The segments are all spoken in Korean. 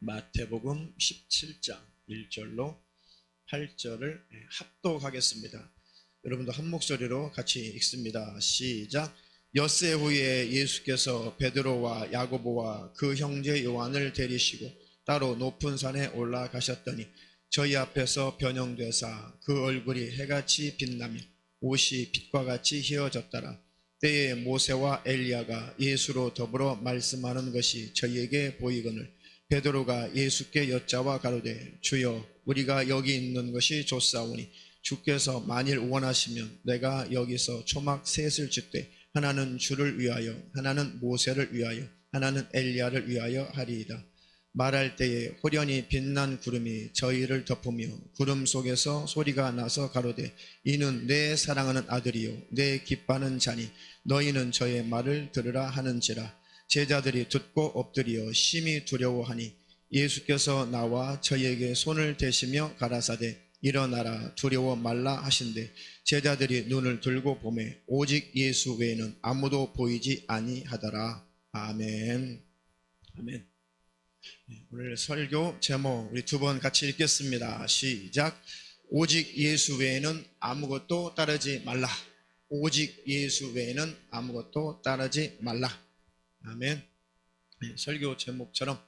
마태복음 17장 1절로 8절을 합독하겠습니다. 여러분도 한 목소리로 같이 읽습니다. 시작. 엿새 후에 예수께서 베드로와 야고보와 그 형제 요한을 데리시고 따로 높은 산에 올라가셨더니 저희 앞에서 변형되사 그 얼굴이 해같이 빛나며 옷이 빛과 같이 휘어졌더라. 때에 모세와 엘리야가 예수로 더불어 말씀하는 것이 저희에게 보이거늘 베드로가 예수께 여짜와 가로되 주여 우리가 여기 있는 것이 좋사오니 주께서 만일 원하시면 내가 여기서 초막 셋을 짓되 하나는 주를 위하여 하나는 모세를 위하여 하나는 엘리야를 위하여 하리이다. 말할 때에 호련히 빛난 구름이 저희를 덮으며 구름 속에서 소리가 나서 가로되 이는 내 사랑하는 아들이요 내 기뻐하는 자니 너희는 저의 말을 들으라 하는지라. 제자들이 듣고 엎드려 심히 두려워하니 예수께서 나와 저희에게 손을 대시며 가라사대 일어나라 두려워 말라 하신대 제자들이 눈을 들고 보매 오직 예수 외에는 아무도 보이지 아니하더라. 아멘. 아멘. 오늘 설교 제목 우리 두 번 같이 읽겠습니다. 시작. 오직 예수 외에는 아무것도 따르지 말라. 오직 예수 외에는 아무것도 따르지 말라. 아멘. 설교 제목처럼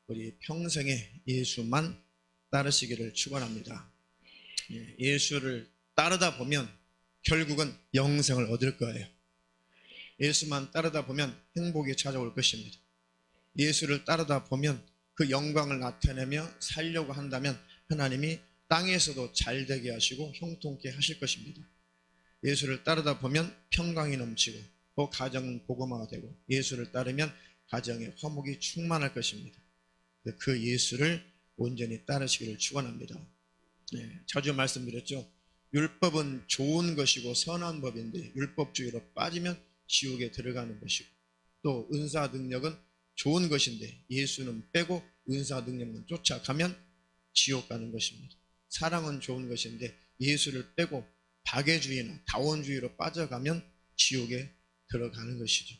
우리 평생에 예수만 따르시기를 축원합니다. 예수를 따르다 보면 결국은 영생을 얻을 거예요. 예수만 따르다 보면 행복이 찾아올 것입니다. 예수를 따르다 보면 그 영광을 나타내며 살려고 한다면 하나님이 땅에서도 잘 되게 하시고 형통케 하실 것입니다. 예수를 따르다 보면 평강이 넘치고 또 가정은 복음화가 되고 예수를 따르면 가정에 화목이 충만할 것입니다. 그 예수를 온전히 따르시기를 축원합니다. 자주 말씀드렸죠. 율법은 좋은 것이고 선한 법인데 율법주의로 빠지면 지옥에 들어가는 것이고 또 은사 능력은 좋은 것인데 예수는 빼고 은사 능력만 쫓아가면 지옥 가는 것입니다. 사랑은 좋은 것인데 예수를 빼고 박애주의나 다원주의로 빠져가면 지옥에 들어가는 것이죠.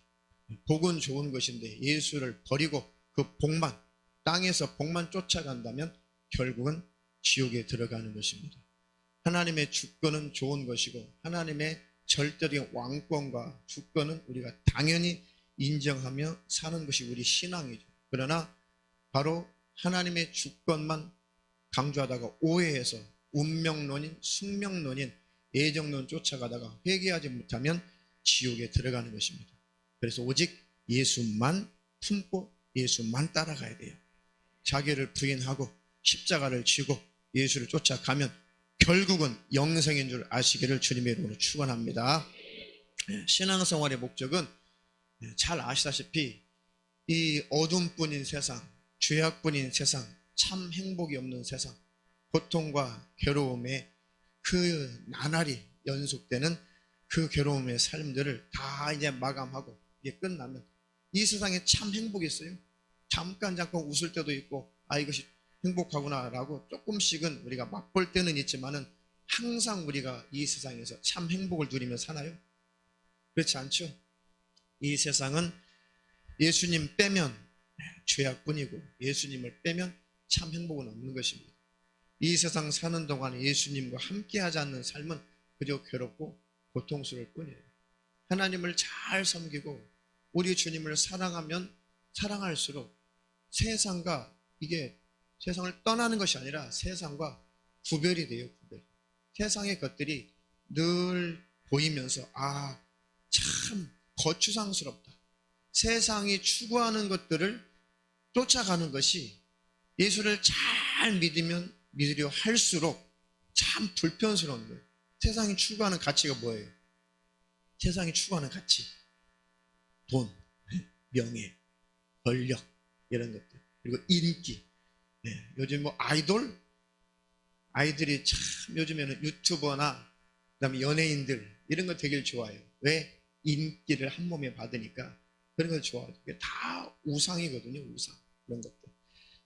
복은 좋은 것인데 예수를 버리고 그 복만 땅에서 복만 쫓아간다면 결국은 지옥에 들어가는 것입니다. 하나님의 주권은 좋은 것이고 하나님의 절대적인 왕권과 주권은 우리가 당연히 인정하며 사는 것이 우리 신앙이죠. 그러나 바로 하나님의 주권만 강조하다가 오해해서 운명론인 숙명론인 예정론 쫓아가다가 회개하지 못하면 지옥에 들어가는 것입니다. 그래서 오직 예수만 품고 예수만 따라가야 돼요. 자기를 부인하고 십자가를 지고 예수를 쫓아가면 결국은 영생인 줄 아시기를 주님의 이름으로 축원합니다. 신앙생활의 목적은 잘 아시다시피 이 어둠뿐인 세상, 죄악뿐인 세상, 참 행복이 없는 세상, 고통과 괴로움에 그 나날이 연속되는 그 괴로움의 삶들을 다 이제 마감하고 이게 끝나면 이 세상에 참 행복이 있어요. 잠깐 웃을 때도 있고 이것이 행복하구나 라고 조금씩은 우리가 맛볼 때는 있지만은 항상 우리가 이 세상에서 참 행복을 누리며 사나요? 그렇지 않죠? 이 세상은 예수님 빼면 죄악뿐이고 예수님을 빼면 참 행복은 없는 것입니다. 이 세상 사는 동안 예수님과 함께하지 않는 삶은 그저 괴롭고 고통스러울 뿐이에요. 하나님을 잘 섬기고 우리 주님을 사랑하면 사랑할수록 세상과 이게 세상을 떠나는 것이 아니라 세상과 구별이 돼요. 구별. 세상의 것들이 늘 보이면서 참 거추장스럽다. 세상이 추구하는 것들을 쫓아가는 것이 예수를 잘 믿으려 할수록 참 불편스러운 거예요. 세상이 추구하는 가치가 뭐예요? 세상이 추구하는 가치. 돈, 명예, 권력 이런 것들. 그리고 인기. 요즘 아이들이 참 요즘에는 유튜버나 그다음에 연예인들 이런 거 되게 좋아해요. 왜? 인기를 한 몸에 받으니까 그런 걸 좋아해요. 이게 다 우상이거든요. 우상. 그런 것들.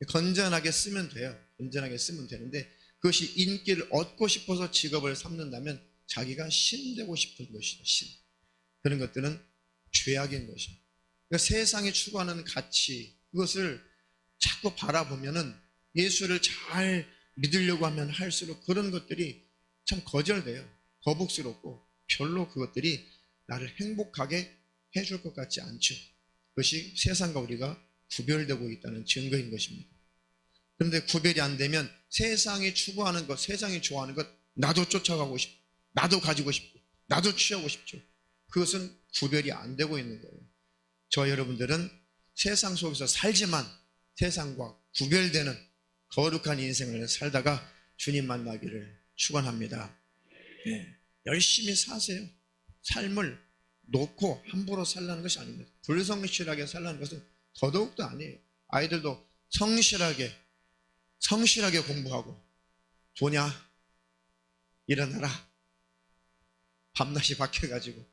건전하게 쓰면 돼요. 건전하게 쓰면 되는데 그것이 인기를 얻고 싶어서 직업을 삼는다면 자기가 신 되고 싶은 것이죠. 신. 그런 것들은 죄악인 것이죠. 그러니까 세상이 추구하는 가치 그것을 자꾸 바라보면은 예수를 잘 믿으려고 하면 할수록 그런 것들이 참 거절돼요. 거북스럽고 별로 그것들이 나를 행복하게 해줄 것 같지 않죠. 그것이 세상과 우리가 구별되고 있다는 증거인 것입니다. 그런데 구별이 안 되면 세상이 추구하는 것, 세상이 좋아하는 것 나도 쫓아가고 싶고 나도 가지고 싶고 나도 취하고 싶죠. 그것은 구별이 안 되고 있는 거예요. 저 여러분들은 세상 속에서 살지만 세상과 구별되는 거룩한 인생을 살다가 주님 만나기를 축원합니다. 네, 열심히 사세요. 삶을 놓고 함부로 살라는 것이 아닙니다. 불성실하게 살라는 것은 더더욱도 아니에요. 아이들도 성실하게 공부하고 도냐 일어나라 밤낮이 바뀌어가지고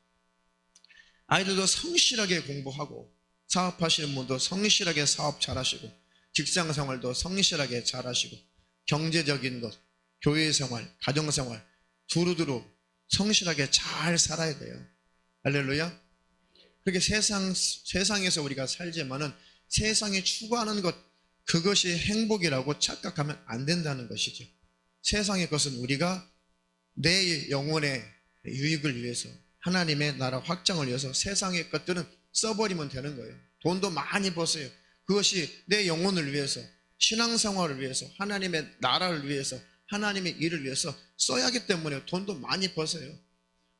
아이들도 성실하게 공부하고 사업하시는 분도 성실하게 사업 잘하시고 직장생활도 성실하게 잘하시고 경제적인 것, 교회생활, 가정생활 두루두루 성실하게 잘 살아야 돼요. 할렐루야. 그렇게 세상에서 우리가 살지만은 세상이 추구하는 것 그것이 행복이라고 착각하면 안 된다는 것이죠. 세상의 것은 우리가 내 영혼의 유익을 위해서 하나님의 나라 확장을 위해서 세상의 것들은 써버리면 되는 거예요. 돈도 많이 버세요. 그것이 내 영혼을 위해서 신앙생활을 위해서 하나님의 나라를 위해서 하나님의 일을 위해서 써야 하기 때문에 돈도 많이 버세요.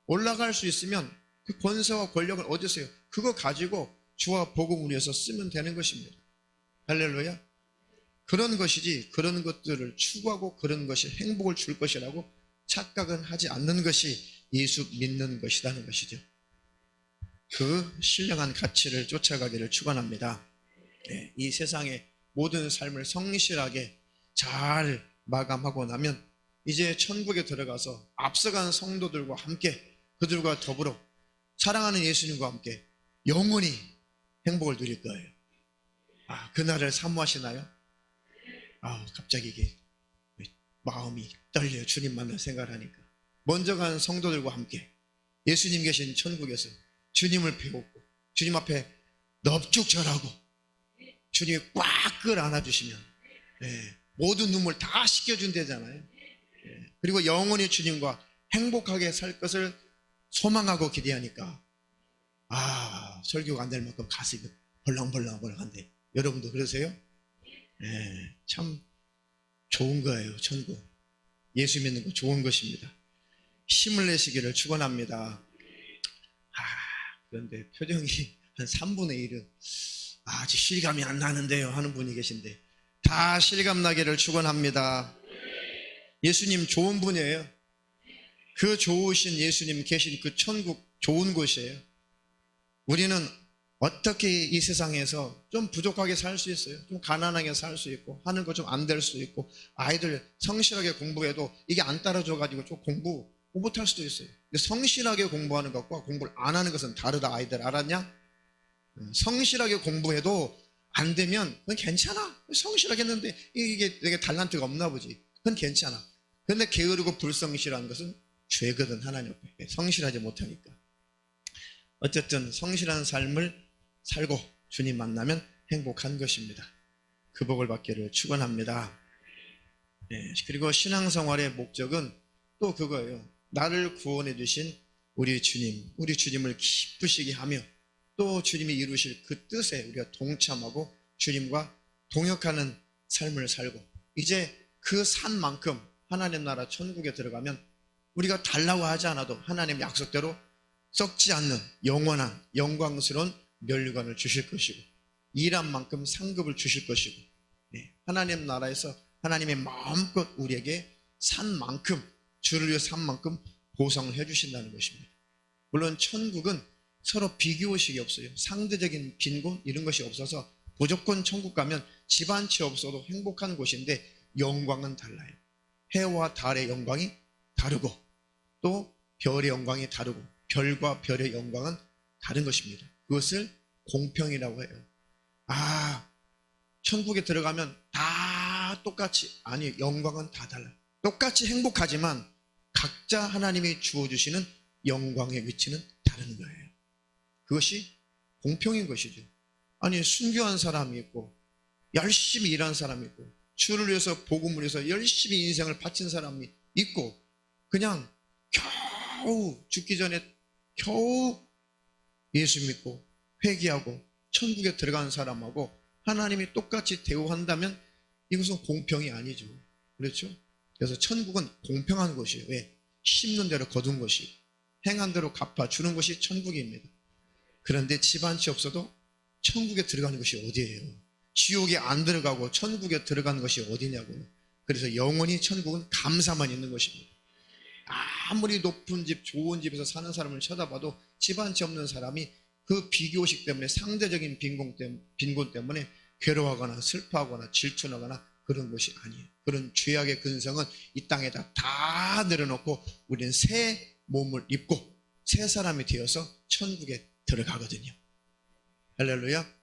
올라갈 수 있으면 그 권세와 권력을 얻으세요. 그거 가지고 주와 복음을 위해서 쓰면 되는 것입니다. 할렐루야. 그런 것이지 그런 것들을 추구하고 그런 것이 행복을 줄 것이라고 착각은 하지 않는 것이 예수 믿는 것이라는 것이죠. 그 신령한 가치를 쫓아가기를 축원합니다. 네, 이 세상의 모든 삶을 성실하게 잘 마감하고 나면 이제 천국에 들어가서 앞서간 성도들과 함께 그들과 더불어 사랑하는 예수님과 함께 영원히 행복을 누릴 거예요. 그날을 사모하시나요? 갑자기 이게 마음이 떨려요. 주님 만날 생각을 하니까. 먼저 간 성도들과 함께 예수님 계신 천국에서 주님을 배웠고 주님 앞에 넙죽 절하고 주님이 꽉 끌어 안아주시면 모든 눈물 다 씻겨준대잖아요. 그리고 영원히 주님과 행복하게 살 것을 소망하고 기대하니까 설교가 안 될 만큼 가슴이 벌렁벌렁한데 여러분도 그러세요? 참 좋은 거예요. 천국 예수 믿는 거 좋은 것입니다. 힘을 내시기를 축원합니다. 그런데 표정이 한 3분의 1은 아직 실감이 안 나는데요 하는 분이 계신데 다 실감 나기를 축원합니다. 예수님 좋은 분이에요. 그 좋으신 예수님 계신 그 천국 좋은 곳이에요. 우리는 어떻게 이 세상에서 좀 부족하게 살 수 있어요. 좀 가난하게 살 수 있고 하는 거 좀 안 될 수도 있고 아이들 성실하게 공부해도 이게 안 따라줘가지고 좀 공부 못할 수도 있어요. 근데 성실하게 공부하는 것과 공부를 안 하는 것은 다르다. 아이들 알았냐? 성실하게 공부해도 안 되면 그건 괜찮아. 성실하게 했는데 이게 내게 달란트가 없나 보지. 그건 괜찮아. 그런데 게으르고 불성실한 것은 죄거든. 하나님 앞에 성실하지 못하니까. 어쨌든 성실한 삶을 살고 주님 만나면 행복한 것입니다. 그 복을 받기를 축원합니다. 그리고 신앙생활의 목적은 또 그거예요. 나를 구원해 주신 우리 주님을 기쁘시게 하며 또 주님이 이루실 그 뜻에 우리가 동참하고 주님과 동역하는 삶을 살고 이제 그 산만큼 하나님 나라 천국에 들어가면 우리가 달라고 하지 않아도 하나님 약속대로 썩지 않는 영원한 영광스러운 멸관을 주실 것이고 일한 만큼 상급을 주실 것이고 하나님 나라에서 하나님의 마음껏 우리에게 산 만큼 주를 위해 산 만큼 보상을 해주신다는 것입니다. 물론 천국은 서로 비교의식이 없어요. 상대적인 빈곤 이런 것이 없어서 무조건 천국 가면 집 한 채 없어도 행복한 곳인데 영광은 달라요. 해와 달의 영광이 다르고 또 별의 영광이 다르고 별과 별의 영광은 다른 것입니다. 그것을 공평이라고 해요. 천국에 들어가면 다 똑같이 아니 영광은 다 달라요. 똑같이 행복하지만 각자 하나님이 주어주시는 영광의 위치는 다른 거예요. 그것이 공평인 것이죠. 아니 순교한 사람이 있고 열심히 일한 사람이 있고, 주를 위해서 복음을 위해서 열심히 인생을 바친 사람이 있고, 그냥 겨우 죽기 전에 겨우 예수 믿고 회개하고 천국에 들어가는 사람하고 하나님이 똑같이 대우한다면 이것은 공평이 아니죠. 그렇죠? 그래서 천국은 공평한 곳이에요. 왜? 심는 대로 거둔 것이, 행한 대로 갚아주는 것이 천국입니다. 그런데 집안치 없어도 천국에 들어가는 것이 어디예요? 지옥에 안 들어가고 천국에 들어가는 것이 어디냐고요. 그래서 영원히 천국은 감사만 있는 것입니다. 아무리 높은 집, 좋은 집에서 사는 사람을 쳐다봐도 집안치 없는 사람이 그 비교식 때문에, 상대적인 빈곤 때문에 괴로워하거나 슬퍼하거나 질투나거나 그런 것이 아니에요. 그런 죄악의 근성은 이 땅에다 다 내려놓고 우리는 새 몸을 입고 새 사람이 되어서 천국에 들어가거든요. 할렐루야.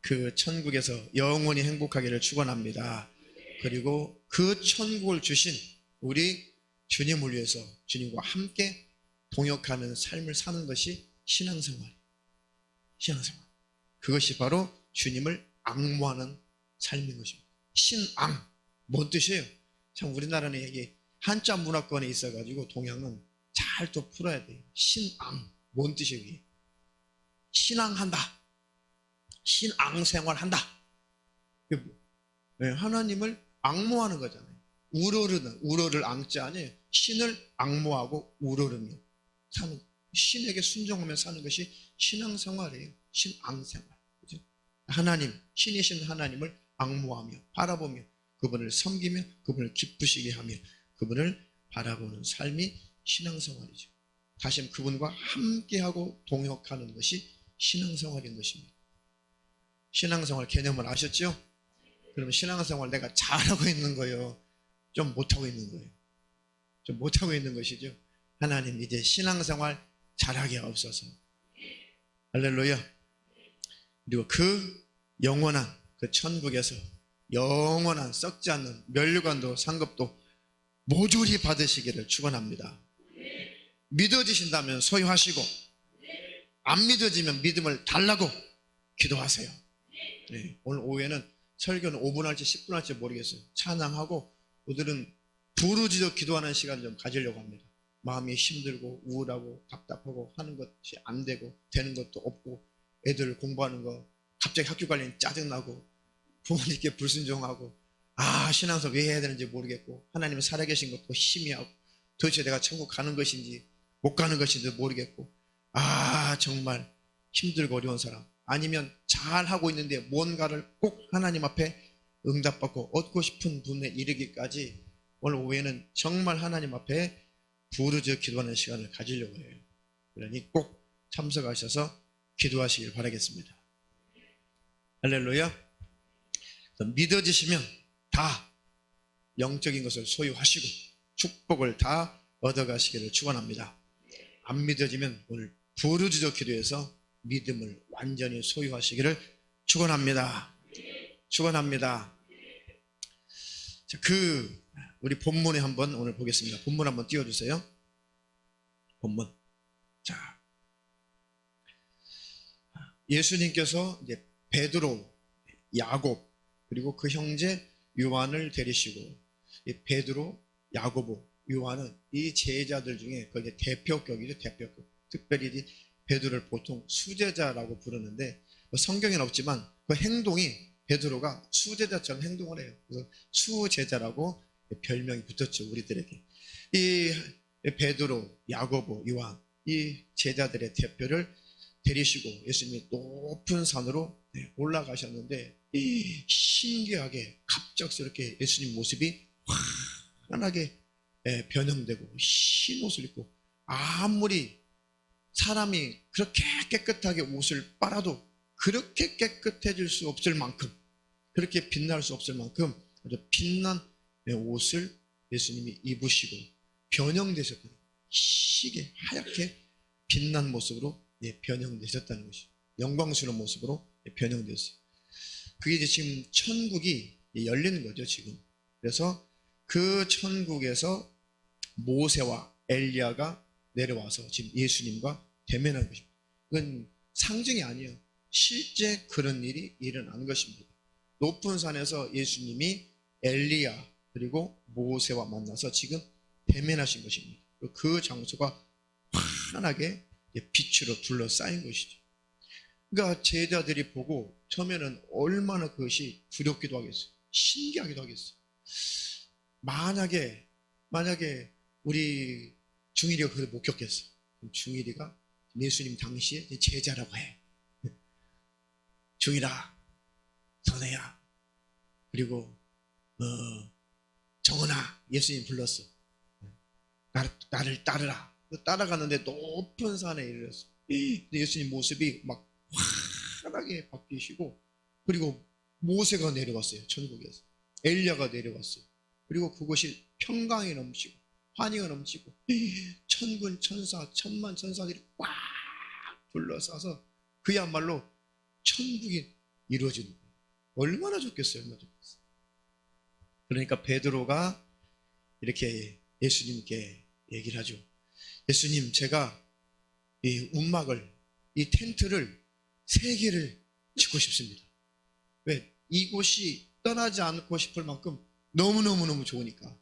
그 천국에서 영원히 행복하기를 축원합니다. 그리고 그 천국을 주신 우리 주님을 위해서 주님과 함께 동역하는 삶을 사는 것이 신앙생활이에요. 신앙생활. 그것이 바로 주님을 앙모하는 삶인 것입니다. 신앙. 뭔 뜻이에요? 참 우리나라는 이게 한자 문화권에 있어가지고 동양은 잘 또 풀어야 돼요. 신앙. 뭔 뜻이에요? 이게? 신앙한다. 신앙생활한다. 하나님을 앙모하는 거잖아요. 우러를 앙자 아니에요. 신을 앙모하고 우러르며 사는, 신에게 순종하며 사는 것이 신앙생활이에요. 신앙생활. 그죠? 하나님, 신이신 하나님을 앙모하며 바라보며 그분을 섬기며 그분을 기쁘시게 하며 그분을 바라보는 삶이 신앙생활이죠. 다시 한번 그분과 함께하고 동역하는 것이 신앙생활인 것입니다. 신앙생활 개념을 아셨죠? 그러면 신앙생활 내가 잘하고 있는 거예요? 좀 못하고 있는 거예요? 좀 못하고 있는 것이죠. 하나님 이제 신앙생활 잘하게 하옵소서. 할렐루야. 그리고 그 영원한 그 천국에서 영원한 썩지 않는 면류관도 상급도 모조리 받으시기를 축원합니다. 믿어지신다면 소유하시고 안 믿어지면 믿음을 달라고 기도하세요. 네, 오늘 오후에는 설교는 5분 할지 10분 할지 모르겠어요. 찬양하고 오늘은 부르짖어 기도하는 시간을 좀 가지려고 합니다. 마음이 힘들고 우울하고 답답하고 하는 것이 안 되고 되는 것도 없고 애들 공부하는 거 갑자기 학교 관련 짜증나고 부모님께 불순종하고 신앙생활 왜 해야 되는지 모르겠고 하나님은 살아계신 것도 희미하고 도대체 내가 천국 가는 것인지 못 가는 것인지 모르겠고 정말 힘들고 어려운 사람, 아니면 잘하고 있는데 뭔가를 꼭 하나님 앞에 응답받고 얻고 싶은 분에 이르기까지 오늘 오후에는 정말 하나님 앞에 부르짖어 기도하는 시간을 가지려고 해요. 그러니 꼭 참석하셔서 기도하시길 바라겠습니다. 할렐루야. 믿어지시면 다 영적인 것을 소유하시고 축복을 다 얻어가시기를 축원합니다. 안 믿어지면 오늘 부르짖어 기도해서 믿음을 완전히 소유하시기를 축원합니다. 축원합니다. 우리 본문에 한번 오늘 보겠습니다. 본문 한번 띄워주세요. 본문. 자, 예수님께서 이제 베드로, 야곱 그리고 그 형제 요한을 데리시고 베드로, 야고보, 요한은 이 제자들 중에 거의 대표격이죠. 대표격. 특별히 베드로를 보통 수제자라고 부르는데 성경에는 없지만 그 행동이 베드로가 수제자처럼 행동을 해요. 그래서 수제자라고 별명이 붙었죠. 우리들에게. 이 베드로, 야고보, 요한 이 제자들의 대표를 데리시고 예수님이 높은 산으로 올라가셨는데 신기하게 갑작스럽게 예수님 모습이 환하게 변형되고 흰 옷을 입고 아무리 사람이 그렇게 깨끗하게 옷을 빨아도 그렇게 깨끗해질 수 없을 만큼 그렇게 빛날 수 없을 만큼 아주 빛난 옷을 예수님이 입으시고 변형되셨다는 희게 하얗게 빛난 모습으로 변형되셨다는 것이죠. 영광스러운 모습으로 변형됐어요. 그게 이제 지금 천국이 열리는 거죠, 지금. 그래서 그 천국에서 모세와 엘리야가 내려와서 지금 예수님과 대면한 것입니다. 그건 상징이 아니에요. 실제 그런 일이 일어난 것입니다. 높은 산에서 예수님이 엘리야 그리고 모세와 만나서 지금 대면하신 것입니다. 그 장소가 환하게 빛으로 둘러싸인 것이죠. 그러니까 제자들이 보고 처음에는 얼마나 그것이 두렵기도 하겠어요. 신기하기도 하겠어요. 만약에 우리 중일이가 그걸 목격했어. 그럼 중일이가 예수님 당시에 제자라고 해. 중일아, 선혜야, 그리고 정은아, 예수님 불렀어. 나를 따르라. 따라가는데 높은 산에 이르렀어. 근데 예수님 모습이 막 환하게 바뀌시고, 그리고 모세가 내려왔어요. 천국에서 엘리야가 내려왔어요. 그리고 그것이 평강이 넘치고 환희가 넘치고 천군 천사 천만 천사들이 꽉 둘러싸서 그야말로 천국이 이루어지는 거예요. 얼마나 좋겠어요. 얼마나 좋겠어요. 그러니까 베드로가 이렇게 예수님께 얘기를 하죠. 예수님, 제가 이 움막을, 이 텐트를 3개를 짓고 싶습니다. 왜? 이곳이 떠나지 않고 싶을 만큼 너무너무너무 좋으니까.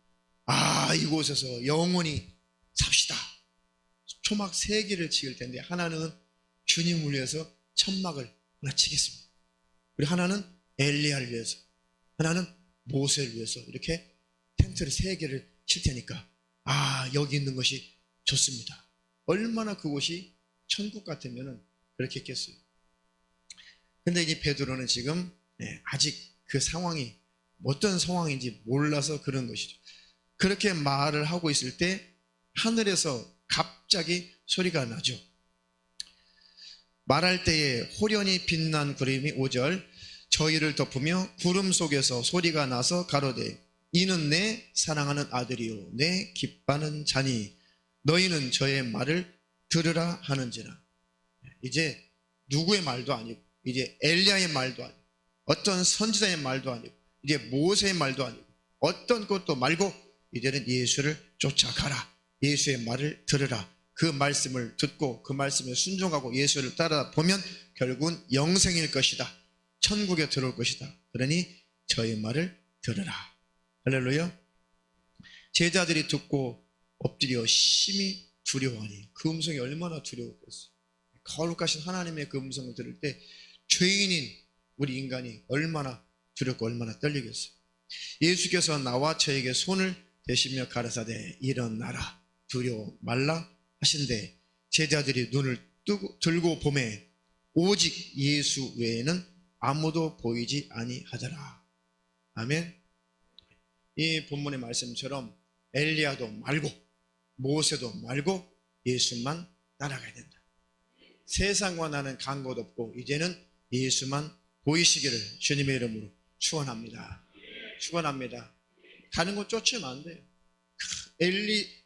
이곳에서 영원히 삽시다. 초막 3개를 지을 텐데, 하나는 주님을 위해서 천막을 하나 치겠습니다. 그리고 하나는 엘리야를 위해서, 하나는 모세를 위해서 이렇게 텐트를 3개를 칠 테니까 여기 있는 것이 좋습니다. 얼마나 그곳이 천국 같으면 그렇게 했겠어요. 근데 이 베드로는 지금 아직 그 상황이 어떤 상황인지 몰라서 그런 것이죠. 그렇게 말을 하고 있을 때 하늘에서 갑자기 소리가 나죠. 말할 때에 호련히 빛난 구름이 5절 저희를 덮으며 구름 속에서 소리가 나서 가로되 이는 내 사랑하는 아들이요 내 기뻐하는 자니 너희는 저의 말을 들으라 하는지라. 이제 누구의 말도 아니고 이제 엘리야의 말도 아니고 어떤 선지자의 말도 아니고 이제 모세의 말도 아니고 어떤 것도 말고 이제는 예수를 쫓아가라. 예수의 말을 들으라. 그 말씀을 듣고 그 말씀에 순종하고 예수를 따라 보면 결국은 영생일 것이다. 천국에 들어올 것이다. 그러니 저의 말을 들으라. 할렐루야. 제자들이 듣고 엎드려 심히 두려워하니 그 음성이 얼마나 두려웠겠어요. 거룩하신 하나님의 그 음성을 들을 때 죄인인 우리 인간이 얼마나 두렵고 얼마나 떨리겠어요. 예수께서 나와 저에게 손을 대시며 가라사대 일어나라 두려워 말라 하신대 제자들이 눈을 들고 보매 오직 예수 외에는 아무도 보이지 아니하더라. 아멘. 이 본문의 말씀처럼 엘리야도 말고 모세도 말고 예수만 따라가야 된다. 세상과 나는 간 곳 없고 이제는 예수만 보이시기를 주님의 이름으로 축원합니다. 축원합니다. 다른 거 쫓으면 안 돼요.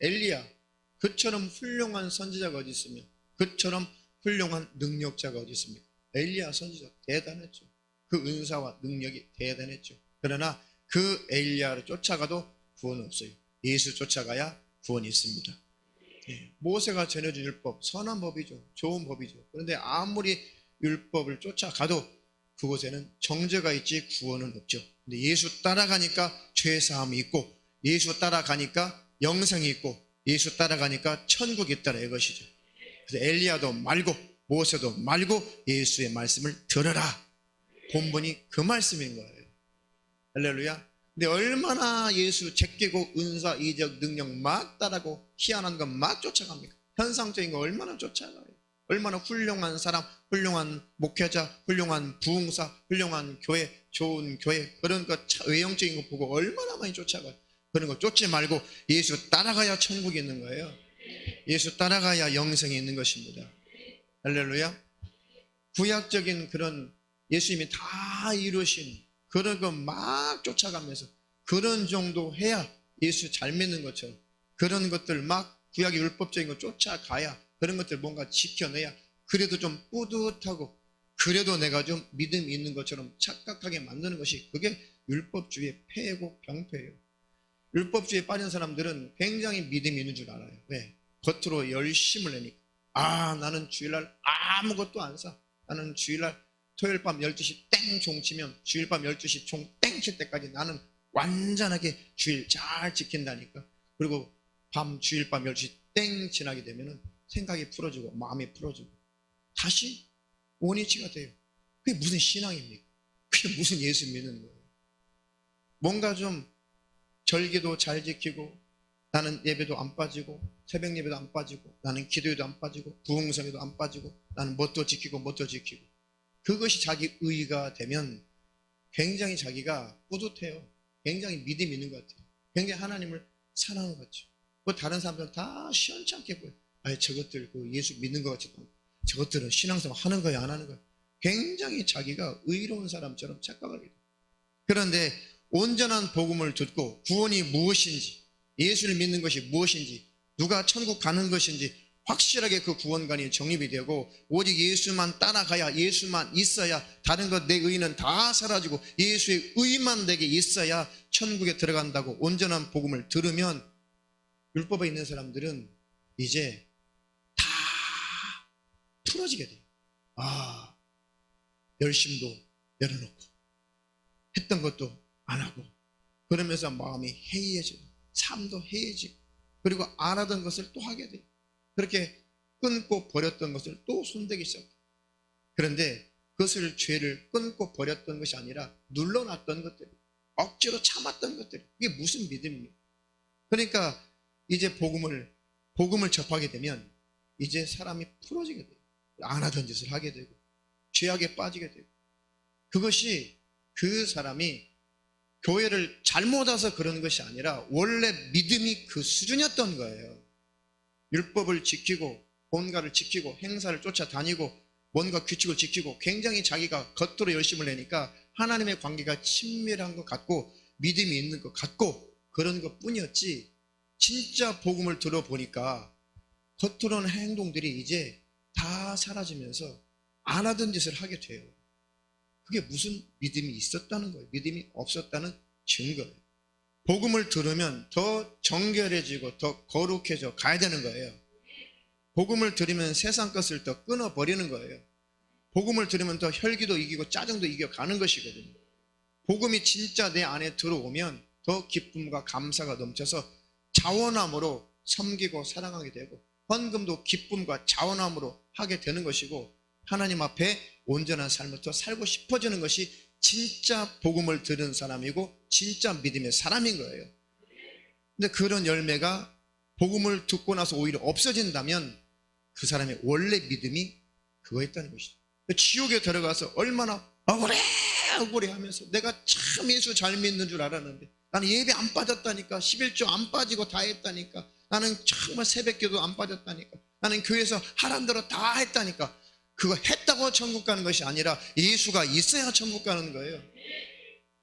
엘리야 그처럼 훌륭한 선지자가 어디 있으며 그처럼 훌륭한 능력자가 어디 있습니까? 엘리야 선지자 대단했죠. 그 은사와 능력이 대단했죠. 그러나 그 엘리야를 쫓아가도 구원은 없어요. 예수 쫓아가야 구원이 있습니다. 모세가 전해준 율법 선한 법이죠. 좋은 법이죠. 그런데 아무리 율법을 쫓아가도 그곳에는 정죄가 있지 구원은 없죠. 근데 예수 따라가니까 죄사함이 있고 예수 따라가니까 영생이 있고 예수 따라가니까 천국이 있다는 이것이죠. 그래서 엘리야도 말고 모세도 말고 예수의 말씀을 들어라. 본분이 그 말씀인 거예요. 할렐루야. 근데 얼마나 예수 제끼고 은사 이적 능력 막 따라고 희한한 것 막 쫓아갑니까? 현상적인 거 얼마나 쫓아가요. 얼마나 훌륭한 사람, 훌륭한 목회자, 훌륭한 부흥사, 훌륭한 교회, 좋은 교회 그런 거 외형적인 거 보고 얼마나 많이 쫓아가요. 그런 거 쫓지 말고 예수 따라가야 천국이 있는 거예요. 예수 따라가야 영생이 있는 것입니다. 할렐루야. 구약적인 그런 예수님이 다 이루신 그런 거 막 쫓아가면서 그런 정도 해야 예수 잘 믿는 것처럼 그런 것들 막 구약의 율법적인 거 쫓아가야 그런 것들 뭔가 지켜내야 그래도 좀 뿌듯하고 그래도 내가 좀 믿음이 있는 것처럼 착각하게 만드는 것이 그게 율법주의의 폐고 병폐예요. 율법주의에 빠진 사람들은 굉장히 믿음이 있는 줄 알아요. 왜? 겉으로 열심을 내니까 나는 주일날 아무것도 안 사. 나는 주일날 토요일 밤 12시 땡 종 치면 주일 밤 12시 종 땡 칠 때까지 나는 완전하게 주일 잘 지킨다니까. 그리고 주일 밤 12시 땡 지나게 되면은 생각이 풀어지고 마음이 풀어지고 다시 원위치가 돼요. 그게 무슨 신앙입니까? 그게 무슨 예수 믿는 거예요? 뭔가 좀 절기도 잘 지키고 나는 예배도 안 빠지고 새벽 예배도 안 빠지고 나는 기도에도 안 빠지고 부흥성에도 안 빠지고 나는 뭣도 지키고 그것이 자기 의의가 되면 굉장히 자기가 뿌듯해요. 굉장히 믿음이 있는 것 같아요. 굉장히 하나님을 사랑하는 것 같죠. 뭐 다른 사람들은 다 시원찮게 보여요. 아니 저것들 그 예수 믿는 것 같지도 않고 저것들은 신앙생활 하는 거야 안 하는 거야. 굉장히 자기가 의로운 사람처럼 착각하게 돼요. 그런데 온전한 복음을 듣고 구원이 무엇인지, 예수를 믿는 것이 무엇인지, 누가 천국 가는 것인지 확실하게 그 구원관이 정립이 되고 오직 예수만 따라가야, 예수만 있어야, 다른 것 내 의는 다 사라지고 예수의 의만 내게 있어야 천국에 들어간다고 온전한 복음을 들으면 율법에 있는 사람들은 이제 다 풀어지게 돼요. 아, 열심도 내려놓고 했던 것도 안 하고 그러면서 마음이 해이해지고 삶도 해이해지고 그리고 안 하던 것을 또 하게 돼요. 그렇게 끊고 버렸던 것을 또 손대기 시작해요. 그런데 그것을 죄를 끊고 버렸던 것이 아니라 눌러놨던 것들, 억지로 참았던 것들, 이게 무슨 믿음입니까? 그러니까 이제 복음을 접하게 되면 이제 사람이 풀어지게 돼요. 안 하던 짓을 하게 되고 죄악에 빠지게 되고 그것이 그 사람이 교회를 잘못 와서 그런 것이 아니라 원래 믿음이 그 수준이었던 거예요. 율법을 지키고 본가를 지키고 행사를 쫓아다니고 뭔가 규칙을 지키고 굉장히 자기가 겉으로 열심을 내니까 하나님의 관계가 친밀한 것 같고 믿음이 있는 것 같고 그런 것 뿐이었지 진짜 복음을 들어보니까 겉으로는 행동들이 이제 다 사라지면서 안 하던 짓을 하게 돼요. 그게 무슨 믿음이 있었다는 거예요. 믿음이 없었다는 증거예요. 복음을 들으면 더 정결해지고 더 거룩해져 가야 되는 거예요. 복음을 들으면 세상 것을 더 끊어버리는 거예요. 복음을 들으면 더 혈기도 이기고 짜증도 이겨가는 것이거든요. 복음이 진짜 내 안에 들어오면 더 기쁨과 감사가 넘쳐서 자원함으로 섬기고 사랑하게 되고 헌금도 기쁨과 자원함으로 하게 되는 것이고 하나님 앞에 온전한 삶을 더 살고 싶어지는 것이 진짜 복음을 들은 사람이고 진짜 믿음의 사람인 거예요. 근데 그런 열매가 복음을 듣고 나서 오히려 없어진다면 그 사람의 원래 믿음이 그거였다는 것이죠. 지옥에 들어가서 얼마나 억울해 하면서 내가 참 예수 잘 믿는 줄 알았는데 나는 예배 안 빠졌다니까 11조 안 빠지고 다 했다니까 나는 정말 새벽기도 안 빠졌다니까 나는 교회에서 하란 대로 다 했다니까 그거 했다고 천국 가는 것이 아니라 예수가 있어야 천국 가는 거예요.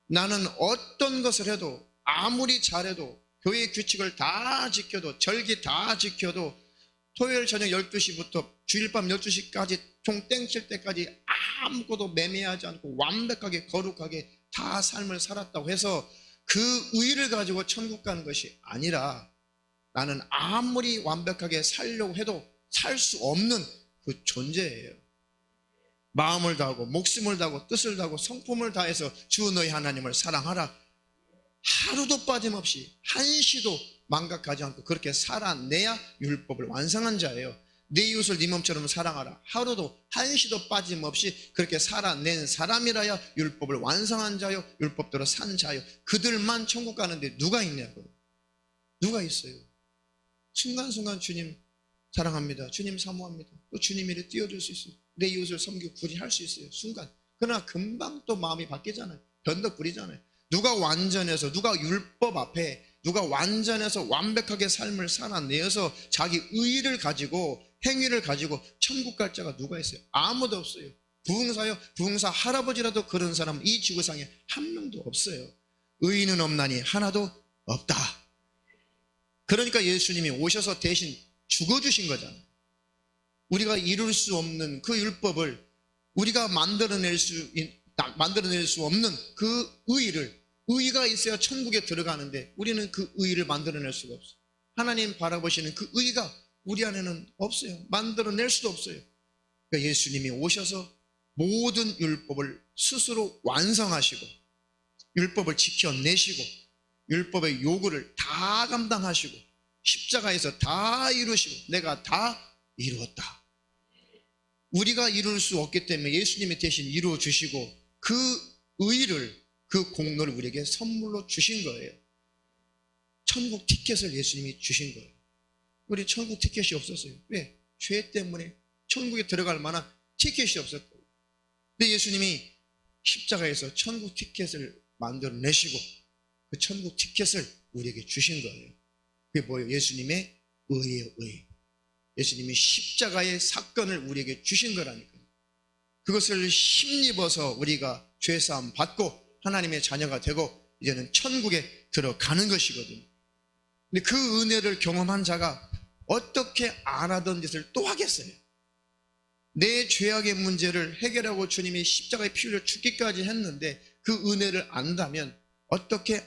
나는 어떤 것을 해도 아무리 잘해도 교회 규칙을 다 지켜도 절기 다 지켜도 토요일 저녁 12시부터 주일 밤 12시까지 종 땡칠 때까지 아무것도 매매하지 않고 완벽하게 거룩하게 다 삶을 살았다고 해서 그 의의를 가지고 천국 가는 것이 아니라 나는 아무리 완벽하게 살려고 해도 살 수 없는 그 존재예요. 마음을 다하고 목숨을 다하고 뜻을 다하고 성품을 다해서 주 너희 하나님을 사랑하라. 하루도 빠짐없이 한시도 망각하지 않고 그렇게 살아내야 율법을 완성한 자예요. 내 이웃을 네 몸처럼 사랑하라. 하루도 한시도 빠짐없이 그렇게 살아낸 사람이라야 율법을 완성한 자요 율법대로 산 자요. 그들만 천국 가는데 누가 있냐고요. 누가 있어요. 순간순간 주님 사랑합니다. 주님 사모합니다. 또 주님 일에 뛰어들 수 있어요. 내 이웃을 섬기고 굳이 할 수 있어요. 순간. 그러나 금방 또 마음이 바뀌잖아요. 변덕 부리잖아요. 누가 완전해서 누가 율법 앞에 누가 완전해서 완벽하게 삶을 살아내어서 자기 의의를 가지고 행위를 가지고 천국 갈 자가 누가 있어요? 아무도 없어요. 부흥사요? 부흥사 할아버지라도 그런 사람은 이 지구상에 한 명도 없어요. 의인은 없나니 하나도 없다. 그러니까 예수님이 오셔서 대신 죽어주신 거잖아요. 우리가 이룰 수 없는 그 율법을 우리가 만들어낼 수 없는 그 의의가 있어야 천국에 들어가는데 우리는 그 의의를 만들어낼 수가 없어요. 하나님 바라보시는 그 의의가 우리 안에는 없어요. 만들어낼 수도 없어요. 그러니까 예수님이 오셔서 모든 율법을 스스로 완성하시고 율법을 지켜내시고 율법의 요구를 다 감당하시고 십자가에서 다 이루시고 내가 다 이루었다. 우리가 이룰 수 없기 때문에 예수님이 대신 이루어 주시고 그 의를, 그 공로를 우리에게 선물로 주신 거예요. 천국 티켓을 예수님이 주신 거예요. 우리 천국 티켓이 없었어요. 왜? 죄 때문에 천국에 들어갈 만한 티켓이 없었고, 근데 예수님이 십자가에서 천국 티켓을 만들어내시고 그 천국 티켓을 우리에게 주신 거예요. 그게 뭐예요? 예수님의 의예요. 의. 예수님이 십자가의 사건을 우리에게 주신 거라니까요. 그것을 힘입어서 우리가 죄사함 받고 하나님의 자녀가 되고 이제는 천국에 들어가는 것이거든요. 근데 그 은혜를 경험한 자가 어떻게 안 하던 짓을 또 하겠어요? 내 죄악의 문제를 해결하고 주님이 십자가의 피 흘려 죽기까지 했는데 그 은혜를 안다면 어떻게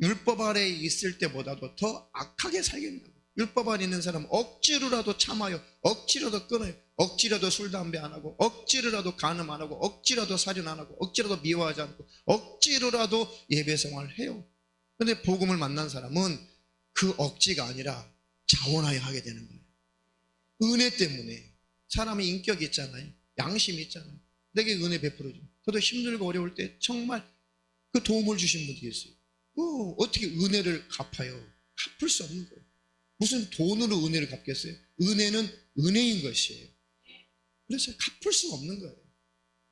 율법 아래에 있을 때보다도 더 악하게 살겠냐고. 율법 아래 있는 사람은 억지로라도 참아요. 억지로도 끊어요. 억지로도 술, 담배 안 하고, 억지로라도 간음 안 하고, 억지로도 살인 안 하고, 억지로도 미워하지 않고, 억지로라도 예배 생활을 해요. 그런데 복음을 만난 사람은 그 억지가 아니라 자원하여 하게 되는 거예요. 은혜 때문에. 사람이 인격이 있잖아요. 양심이 있잖아요. 내게 은혜 베풀어줘. 저도 힘들고 어려울 때 정말 그 도움을 주신 분들이 있어요. 어떻게 은혜를 갚아요? 갚을 수 없는 거예요. 무슨 돈으로 은혜를 갚겠어요? 은혜는 은혜인 것이에요. 그래서 갚을 수 없는 거예요.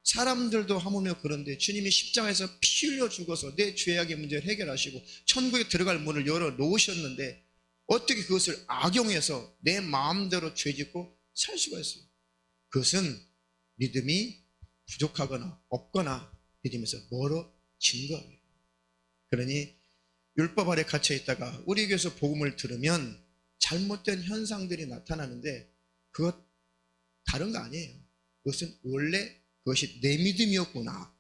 사람들도 하물며 그런데 주님이 십자가에서 피 흘려 죽어서 내 죄악의 문제를 해결하시고 천국에 들어갈 문을 열어 놓으셨는데 어떻게 그것을 악용해서 내 마음대로 죄짓고 살 수가 있어요? 그것은 믿음이 부족하거나 없거나 믿음에서 멀어진 거예요. 그러니 율법 아래 갇혀 있다가 우리에게서 복음을 들으면 잘못된 현상들이 나타나는데 그것 다른 거 아니에요. 그것은 원래 그것이 내 믿음이었구나,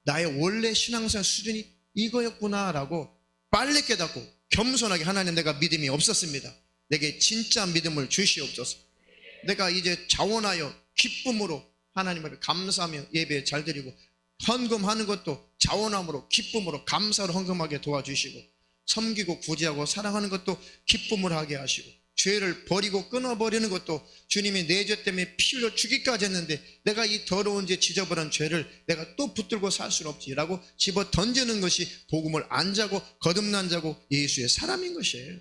나의 원래 신앙생활 수준이 이거였구나 라고 빨리 깨닫고 겸손하게 하나님, 내가 믿음이 없었습니다. 내게 진짜 믿음을 주시옵소서. 내가 이제 자원하여 기쁨으로 하나님 앞에 감사하며 예배 잘 드리고 헌금하는 것도 자원함으로 기쁨으로 감사로 헌금하게 도와주시고 섬기고 구제하고 사랑하는 것도 기쁨을 하게 하시고 죄를 버리고 끊어버리는 것도 주님이 내 죄 때문에 피 흘려 죽기까지 했는데 내가 이 더러운 죄 지저분한 죄를 내가 또 붙들고 살 수는 없지라고 집어 던지는 것이 복음을 안 자고 거듭난 자고 예수의 사람인 것이에요.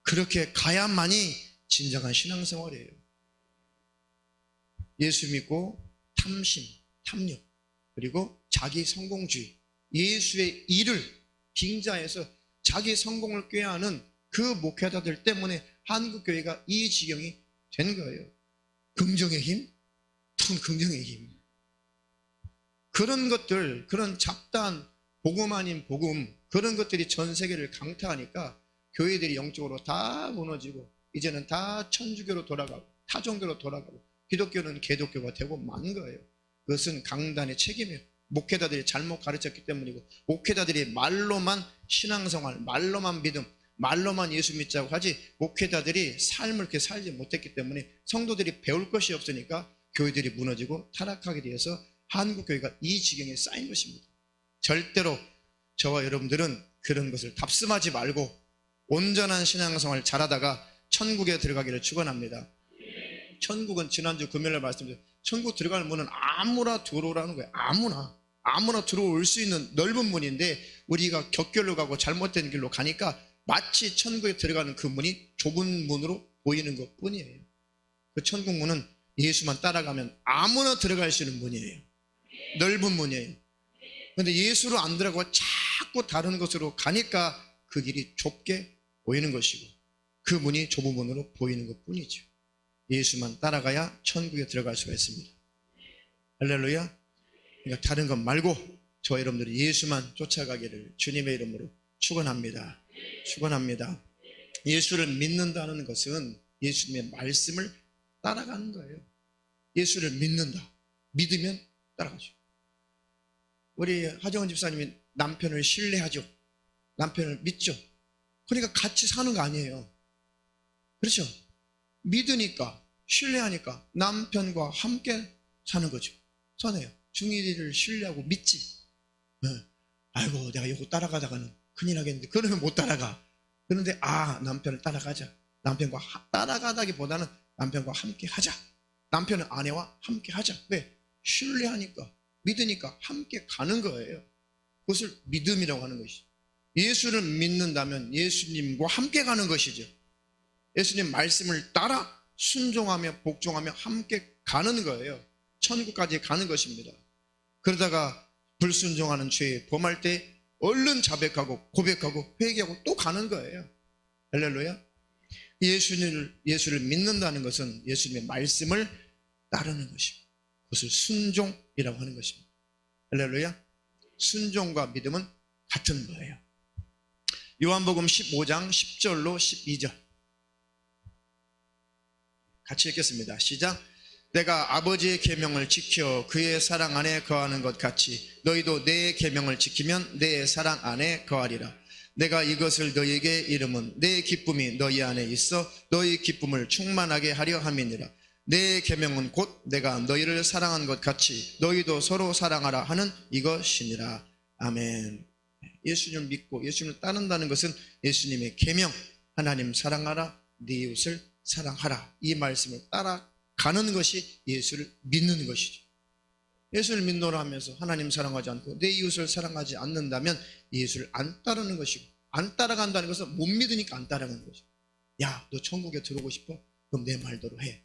그렇게 가야만이 진정한 신앙생활이에요. 예수 믿고 탐심, 탐욕, 그리고 자기 성공주의, 예수의 일을 빙자해서 자기 성공을 꾀하는 그 목회자들 때문에 한국교회가 이 지경이 된 거예요. 긍정의 힘, 큰 긍정의 힘. 그런 것들, 그런 잡다한 복음 아닌 복음, 그런 것들이 전 세계를 강타하니까 교회들이 영적으로 다 무너지고 이제는 다 천주교로 돌아가고 타종교로 돌아가고 기독교는 개독교가 되고 만 거예요. 그것은 강단의 책임이에요. 목회자들이 잘못 가르쳤기 때문이고 목회자들이 말로만 신앙생활, 말로만 믿음, 말로만 예수 믿자고 하지 목회자들이 삶을 그렇게 살지 못했기 때문에 성도들이 배울 것이 없으니까 교회들이 무너지고 타락하게 되어서 한국교회가 이 지경에 쌓인 것입니다. 절대로 저와 여러분들은 그런 것을 답습하지 말고 온전한 신앙생활 잘하다가 천국에 들어가기를 축원합니다. 천국은 지난주 금요일에 말씀드렸죠. 천국 들어갈 문은 아무나 들어오라는 거예요. 아무나 들어올 수 있는 넓은 문인데 우리가 격결로 가고 잘못된 길로 가니까 마치 천국에 들어가는 그 문이 좁은 문으로 보이는 것 뿐이에요. 그 천국 문은 예수만 따라가면 아무나 들어갈 수 있는 문이에요. 넓은 문이에요. 그런데 예수로 안 들어가고 자꾸 다른 곳으로 가니까 그 길이 좁게 보이는 것이고 그 문이 좁은 문으로 보이는 것 뿐이죠. 예수만 따라가야 천국에 들어갈 수가 있습니다. 할렐루야. 그러니까 다른 것 말고 저와 여러분들이 예수만 쫓아가기를 주님의 이름으로 축원합니다. 축원합니다. 예수를 믿는다는 것은 예수님의 말씀을 따라가는 거예요. 예수를 믿는다. 믿으면 따라가죠. 우리 하정원 집사님이 남편을 신뢰하죠. 남편을 믿죠. 그러니까 같이 사는 거 아니에요. 그렇죠? 믿으니까, 신뢰하니까 남편과 함께 사는 거죠. 선해요. 중일이를 신뢰하고 믿지. 아이고 내가 이거 따라가다가는 큰일 나겠는데 그러면 못 따라가. 그런데 남편을 따라가자. 남편과 따라가다기보다는 남편과 함께 하자. 남편은 아내와 함께 하자. 왜? 신뢰하니까 믿으니까 함께 가는 거예요. 그것을 믿음이라고 하는 것이죠. 예수를 믿는다면 예수님과 함께 가는 것이죠. 예수님 말씀을 따라 순종하며 복종하며 함께 가는 거예요. 천국까지 가는 것입니다. 그러다가 불순종하는 죄에 범할 때 얼른 자백하고 고백하고 회개하고 또 가는 거예요. 할렐루야. 예수를 믿는다는 것은 예수님의 말씀을 따르는 것입니다. 그것을 순종이라고 하는 것입니다. 할렐루야. 순종과 믿음은 같은 거예요. 요한복음 15장 10절로 12절 같이 읽겠습니다. 시작. 내가 아버지의 계명을 지켜 그의 사랑 안에 거하는 것 같이 너희도 내 계명을 지키면 내 사랑 안에 거하리라. 내가 이것을 너희에게 이름은 내 기쁨이 너희 안에 있어 너희 기쁨을 충만하게 하려 함이니라. 내 계명은 곧 내가 너희를 사랑한 것 같이 너희도 서로 사랑하라 하는 이것이니라. 아멘. 예수님을 믿고 예수님을 따른다는 것은 예수님의 계명, 하나님 사랑하라, 네 이웃을 사랑하라, 이 말씀을 따라가는 것이 예수를 믿는 것이죠. 예수를 믿노라 하면서 하나님 사랑하지 않고 내 이웃을 사랑하지 않는다면 예수를 안 따르는 것이고, 안 따라간다는 것은 못 믿으니까 안 따라가는 것이죠. 야, 너 천국에 들어오고 싶어? 그럼 내 말대로 해.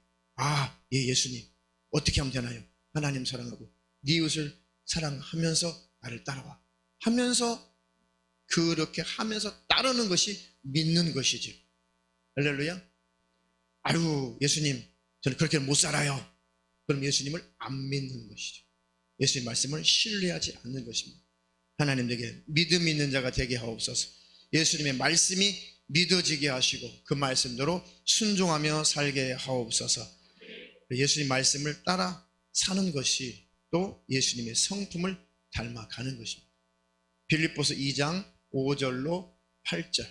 예, 예수님 어떻게 하면 되나요? 하나님 사랑하고 네 이웃을 사랑하면서 나를 따라와 하면서, 그렇게 하면서 따르는 것이 믿는 것이죠. 할렐루야. 아유, 예수님 저는 그렇게 못 살아요. 그럼 예수님을 안 믿는 것이죠. 예수님 말씀을 신뢰하지 않는 것입니다. 하나님 에게 믿음 있는 자가 되게 하옵소서. 예수님의 말씀이 믿어지게 하시고 그 말씀대로 순종하며 살게 하옵소서. 예수님 말씀을 따라 사는 것이 또 예수님의 성품을 닮아가는 것입니다. 빌립보서 2장 5절로 8절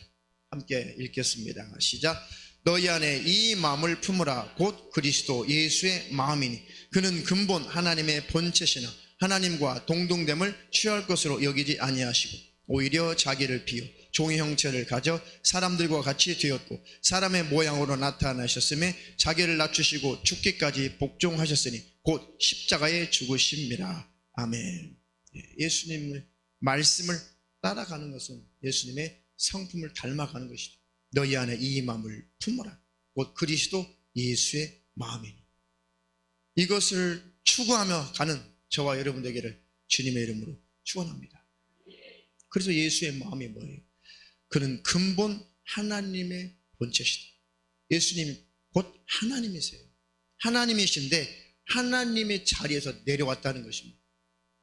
함께 읽겠습니다. 시작. 너희 안에 이 마음을 품으라. 곧 그리스도 예수의 마음이니 그는 근본 하나님의 본체시나 하나님과 동등됨을 취할 것으로 여기지 아니하시고 오히려 자기를 비워 종의 형체를 가져 사람들과 같이 되었고 사람의 모양으로 나타나셨음에 자기를 낮추시고 죽기까지 복종하셨으니 곧 십자가에 죽으심이라. 아멘. 예수님의 말씀을 따라가는 것은 예수님의 성품을 닮아가는 것이죠. 너희 안에 이 마음을 품어라. 곧 그리스도 예수의 마음이니. 이것을 추구하며 가는 저와 여러분 되기를 주님의 이름으로 축원합니다. 그래서 예수의 마음이 뭐예요? 그는 근본 하나님의 본체시다. 예수님 곧 하나님이세요. 하나님이신데 하나님의 자리에서 내려왔다는 것입니다.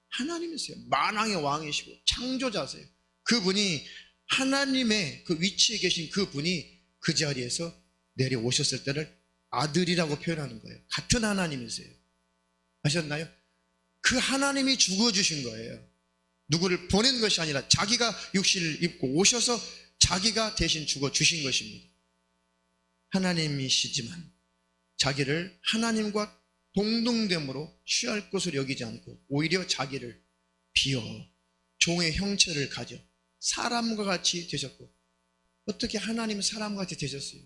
하나님이세요. 만왕의 왕이시고 창조자세요. 그분이 하나님의 그 위치에 계신 그분이 그 자리에서 내려오셨을 때를 아들이라고 표현하는 거예요. 같은 하나님이세요. 아셨나요? 그 하나님이 죽어주신 거예요. 누구를 보낸 것이 아니라 자기가 육신을 입고 오셔서 자기가 대신 죽어주신 것입니다. 하나님이시지만 자기를 하나님과 동등됨으로 취할 것을 여기지 않고 오히려 자기를 비워 종의 형체를 가져 사람과 같이 되셨고, 어떻게 하나님은 사람과 같이 되셨어요?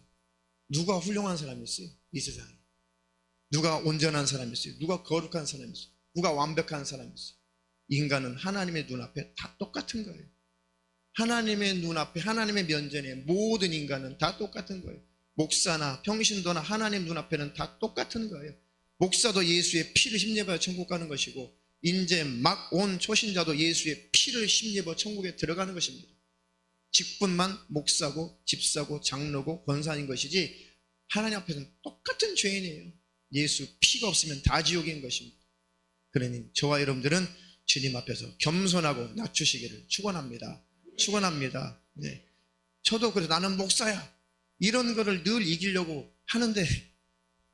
누가 훌륭한 사람이 있어요? 이 세상에 누가 온전한 사람이 있어요? 누가 거룩한 사람이 있어요? 누가 완벽한 사람이 있어요? 인간은 하나님의 눈앞에 다 똑같은 거예요. 하나님의 눈앞에, 하나님의 면전에 모든 인간은 다 똑같은 거예요. 목사나 평신도나 하나님 눈앞에는 다 똑같은 거예요. 목사도 예수의 피를 힘입어야 천국 가는 것이고, 이제 막 온 초신자도 예수의 피를 힘입어 천국에 들어가는 것입니다. 직분만 목사고 집사고 장로고 권사인 것이지 하나님 앞에서는 똑같은 죄인이에요. 예수 피가 없으면 다 지옥인 것입니다. 그러니 저와 여러분들은 주님 앞에서 겸손하고 낮추시기를 축원합니다. 축원합니다. 네. 저도 그래서 나는 목사야 이런 거를 늘 이기려고 하는데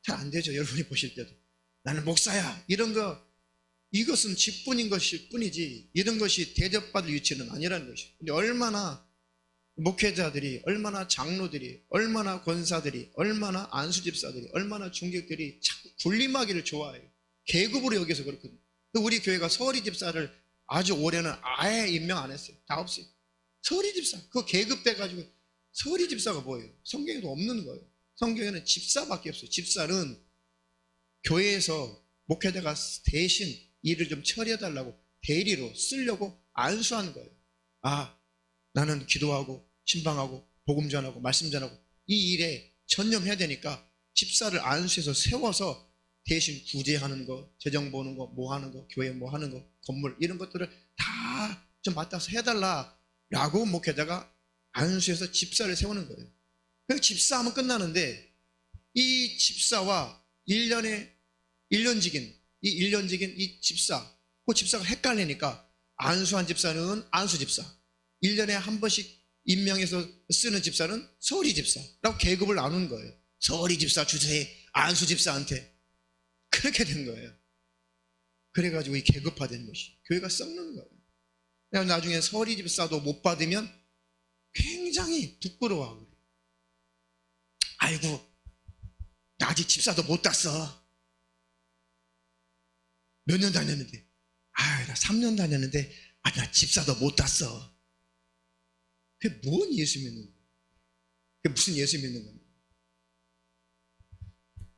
잘 안 되죠. 여러분이 보실 때도 나는 목사야 이런 거, 이것은 직분인 것일 뿐이지 이런 것이 대접받을 위치는 아니라는 것이죠. 근데 얼마나 목회자들이, 얼마나 장로들이, 얼마나 권사들이, 얼마나 안수집사들이, 얼마나 중직들이 자꾸 군림하기를 좋아해요. 계급으로 여기서 그렇거든요. 우리 교회가 서리 집사를 아주 올해는 아예 임명 안 했어요. 다 없어요. 서리 집사, 그거 계급돼가지고. 서리 집사가 뭐예요? 성경에도 없는 거예요. 성경에는 집사밖에 없어요. 집사는 교회에서 목회자가 대신 일을 좀 처리해달라고 대리로 쓰려고 안수하는 거예요. 아, 나는 기도하고 신방하고 복음 전하고 말씀 전하고 이 일에 전념해야 되니까 집사를 안수해서 세워서 대신 구제하는 거, 재정 보는 거, 뭐 하는 거, 교회 뭐 하는 거, 건물 이런 것들을 다 좀 맡아서 해달라라고 목회자가 안수해서 집사를 세우는 거예요. 그래서 집사하면 끝나는데 이 집사와 1년직인 이 집사, 그 집사가 헷갈리니까 안수한 집사는 안수 집사, 1년에 한 번씩 임명해서 쓰는 집사는 서리 집사라고 계급을 나눈 거예요. 서리 집사 주세요, 안수 집사한테. 그렇게 된 거예요. 그래가지고 이 계급화된 것이 교회가 썩는 거예요. 그래서 나중에 서리 집사도 못 받으면 굉장히 부끄러워하고 그래요. 아이고, 나 아직 집사도 못 땄어. 몇 년 다녔는데, 나 3년 다녔는데, 나 집사도 못 땄어. 그게 뭔 예수 믿는 거예요? 그게 무슨 예수 믿는 겁니까?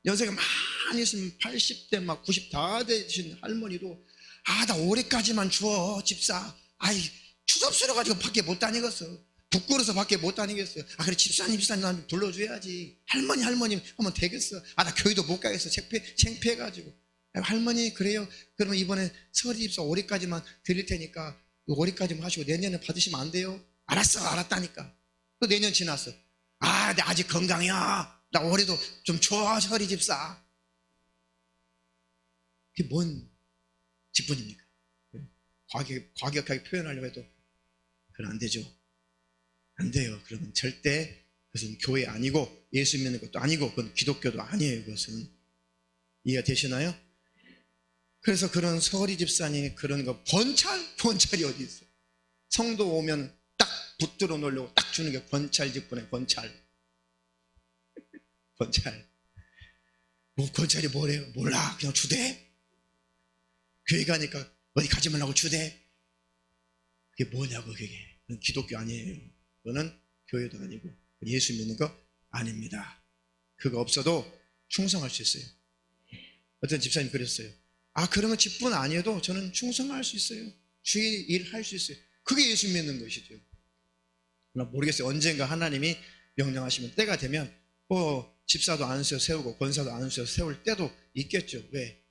연세가 많이 있으면 80대 막 90 다 되신 할머니도 나 올해까지만 줘 집사. 추접스러워 가지고 밖에 못 다니겠어. 부끄러워서 밖에 못 다니겠어요. 그래 집사님 나 불러줘야지. 할머니 하면 되겠어. 나 교회도 못 가겠어. 창피해가지고. 할머니 그래요. 그러면 이번에 서리 집사 올해까지만 드릴 테니까 올해까지만 하시고 내년에 받으시면 안 돼요? 알았다니까. 또 내년 지났어. 나 아직 건강이야. 나 올해도 좀 줘, 서리 집사. 그게 뭔 직분입니까? 과격하게 표현하려고 해도 그건 안 되죠. 안 돼요. 그러면 절대 그것은 교회 아니고 예수 믿는 것도 아니고 그건 기독교도 아니에요. 그것은. 이해가 되시나요? 그래서 그런 서리 집사님 그런 거 번찰이 어디 있어요? 성도 오면 딱 붙들어 놓으려고 딱 주는 게 번찰 직분이에요. 번찰. 권찰이 뭐래요? 몰라. 그냥 주대. 교회 가니까 어디 가지 말라고 주대. 그게 뭐냐고. 그게 그건 기독교 아니에요. 그거는 교회도 아니고 예수 믿는 거 아닙니다. 그거 없어도 충성할 수 있어요. 어떤 집사님 그랬어요. 그러면 직분 아니어도 저는 충성할 수 있어요. 주의 일 할 수 있어요. 그게 예수 믿는 것이죠. 모르겠어요. 언젠가 하나님이 명령하시면 때가 되면 집사도 안수해서 세우고 권사도 안수해서 세울 때도 있겠죠. 왜?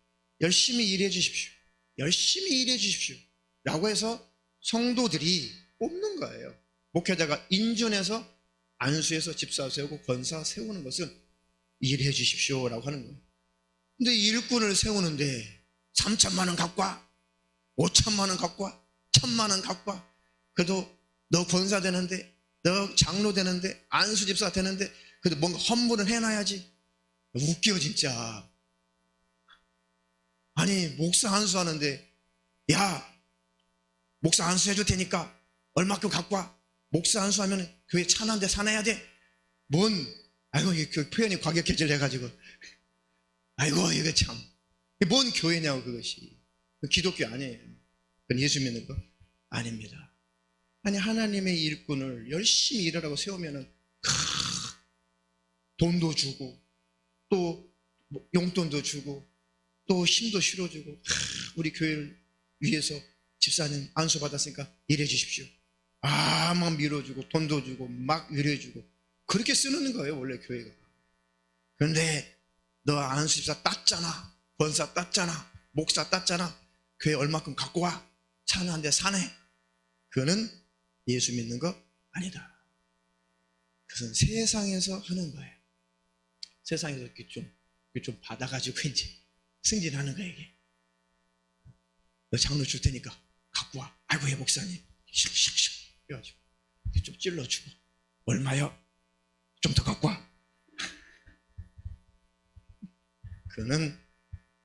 열심히 일해 주십시오. 열심히 일해 주십시오. 라고 해서 성도들이 뽑는 거예요. 목회자가 인준해서 안수해서 집사 세우고 권사 세우는 것은 일해 주십시오 라고 하는 거예요. 근데 일꾼을 세우는데 3천만 원 갖고 와, 5천만 원 갖고 와, 1,000만 원 갖고 와. 그래도 너 권사 되는데, 너 장로 되는데, 안수 집사 되는데 그래도 뭔가 헌물을 해놔야지. 웃겨 진짜. 목사 안수하는데 목사 안수해줄 테니까 얼마큼 갖고 와. 목사 안수하면 교회 찬한데 사내야 돼. 그 표현이 과격해질 해가지고 이거 참. 뭔 교회냐고 그것이. 기독교 아니에요. 그건 예수 믿는 거 아닙니다. 하나님의 일꾼을 열심히 일하라고 세우면은 돈도 주고 또 용돈도 주고 또 힘도 실어주고 우리 교회를 위해서 집사님 안수 받았으니까 일해 주십시오. 막 밀어주고 돈도 주고 막 위로해주고 그렇게 쓰는 거예요 원래 교회가. 그런데 너 안수 집사 땄잖아, 권사 땄잖아, 목사 땄잖아, 교회 얼마큼 갖고 와, 차는 한 대 사네. 그거는 예수 믿는 거 아니다. 그것은 세상에서 하는 거예요. 세상에서 이렇게 좀 받아가지고 이제 승진하는 거예요. 이게. 너 장로 줄 테니까 갖고 와. 예 목사님. 슉슉슉 해가지고 좀 찔러주고. 얼마요? 좀 더 갖고 와. 그거는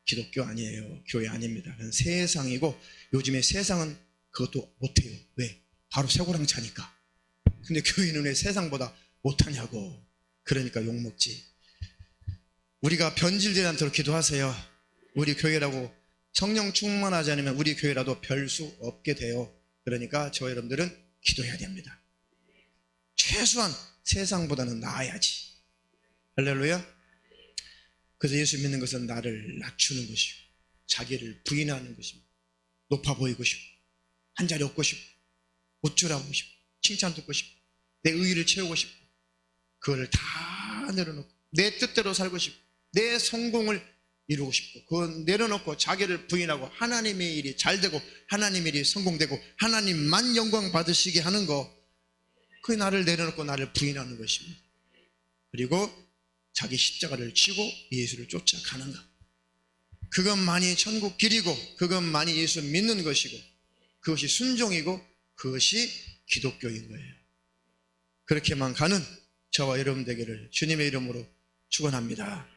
기독교 아니에요. 교회 아닙니다. 그건 세상이고 요즘에 세상은 그것도 못해요. 왜? 바로 쇠고랑 차니까. 근데 교회는 왜 세상보다 못하냐고. 그러니까 욕먹지. 우리가 변질되지 않도록 기도하세요. 우리 교회라고 성령 충만하지 않으면 우리 교회라도 별 수 없게 돼요. 그러니까 저 여러분들은 기도해야 됩니다. 최소한 세상보다는 나아야지. 할렐루야. 그래서 예수 믿는 것은 나를 낮추는 것이고 자기를 부인하는 것입니다. 높아 보이고 싶고 한 자리 얻고 싶고 우쭐하고 싶고 칭찬 듣고 싶고 내 의의를 채우고 싶고 그걸 다 내려놓고 내 뜻대로 살고 싶고 내 성공을 이루고 싶고 그건 내려놓고 자기를 부인하고 하나님의 일이 잘 되고 하나님의 일이 성공되고 하나님만 영광 받으시게 하는 거, 그게 나를 내려놓고 나를 부인하는 것입니다. 그리고 자기 십자가를 지고 예수를 쫓아가는 것, 그것만이 천국 길이고 그것만이 예수 믿는 것이고 그것이 순종이고 그것이 기독교인 거예요. 그렇게만 가는 저와 여러분 되기를 주님의 이름으로 축원합니다.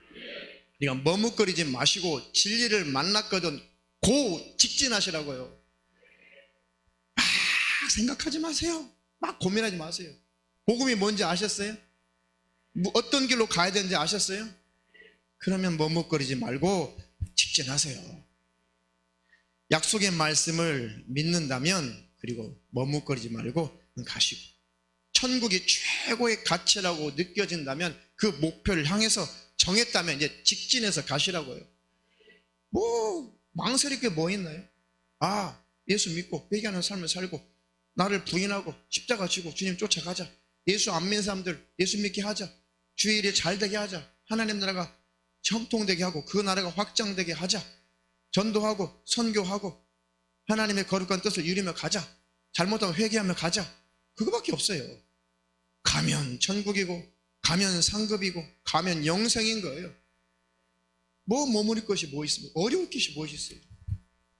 그러니까 머뭇거리지 마시고 진리를 만났거든 고 직진하시라고요. 막 생각하지 마세요. 막 고민하지 마세요. 복음이 뭔지 아셨어요? 어떤 길로 가야 되는지 아셨어요? 그러면 머뭇거리지 말고 직진하세요. 약속의 말씀을 믿는다면 그리고 머뭇거리지 말고 가시고, 천국이 최고의 가치라고 느껴진다면 그 목표를 향해서 정했다면 이제 직진해서 가시라고요. 뭐 망설일 게 뭐 있나요? 아, 예수 믿고 회개하는 삶을 살고 나를 부인하고 십자가 지고 주님 쫓아가자. 예수 안 믿는 사람들 예수 믿게 하자. 주의 일이 잘 되게 하자. 하나님 나라가 형통되게 하고 그 나라가 확장되게 하자. 전도하고 선교하고 하나님의 거룩한 뜻을 이루며 가자. 잘못하면 회개하며 가자. 그거밖에 없어요. 가면 천국이고 가면 상급이고 가면 영생인 거예요. 뭐 머무릴 것이 뭐 있습니까? 어려울 것이 무엇이 있어요?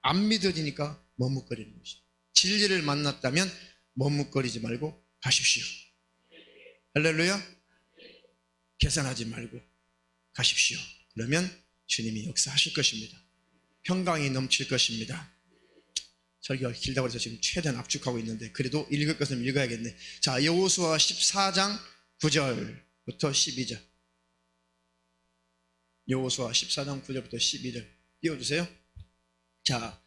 안 믿어지니까 머뭇거리는 것이. 진리를 만났다면 머뭇거리지 말고 가십시오. 할렐루야. 계산하지 말고 가십시오. 그러면 주님이 역사하실 것입니다. 평강이 넘칠 것입니다. 설교가 길다고 해서 지금 최대한 압축하고 있는데 그래도 읽을 것은 읽어야겠네. 자, 여호수아 14장 9절부터 12절. 여호수아 14장 9절부터 12절 띄워주세요. 자,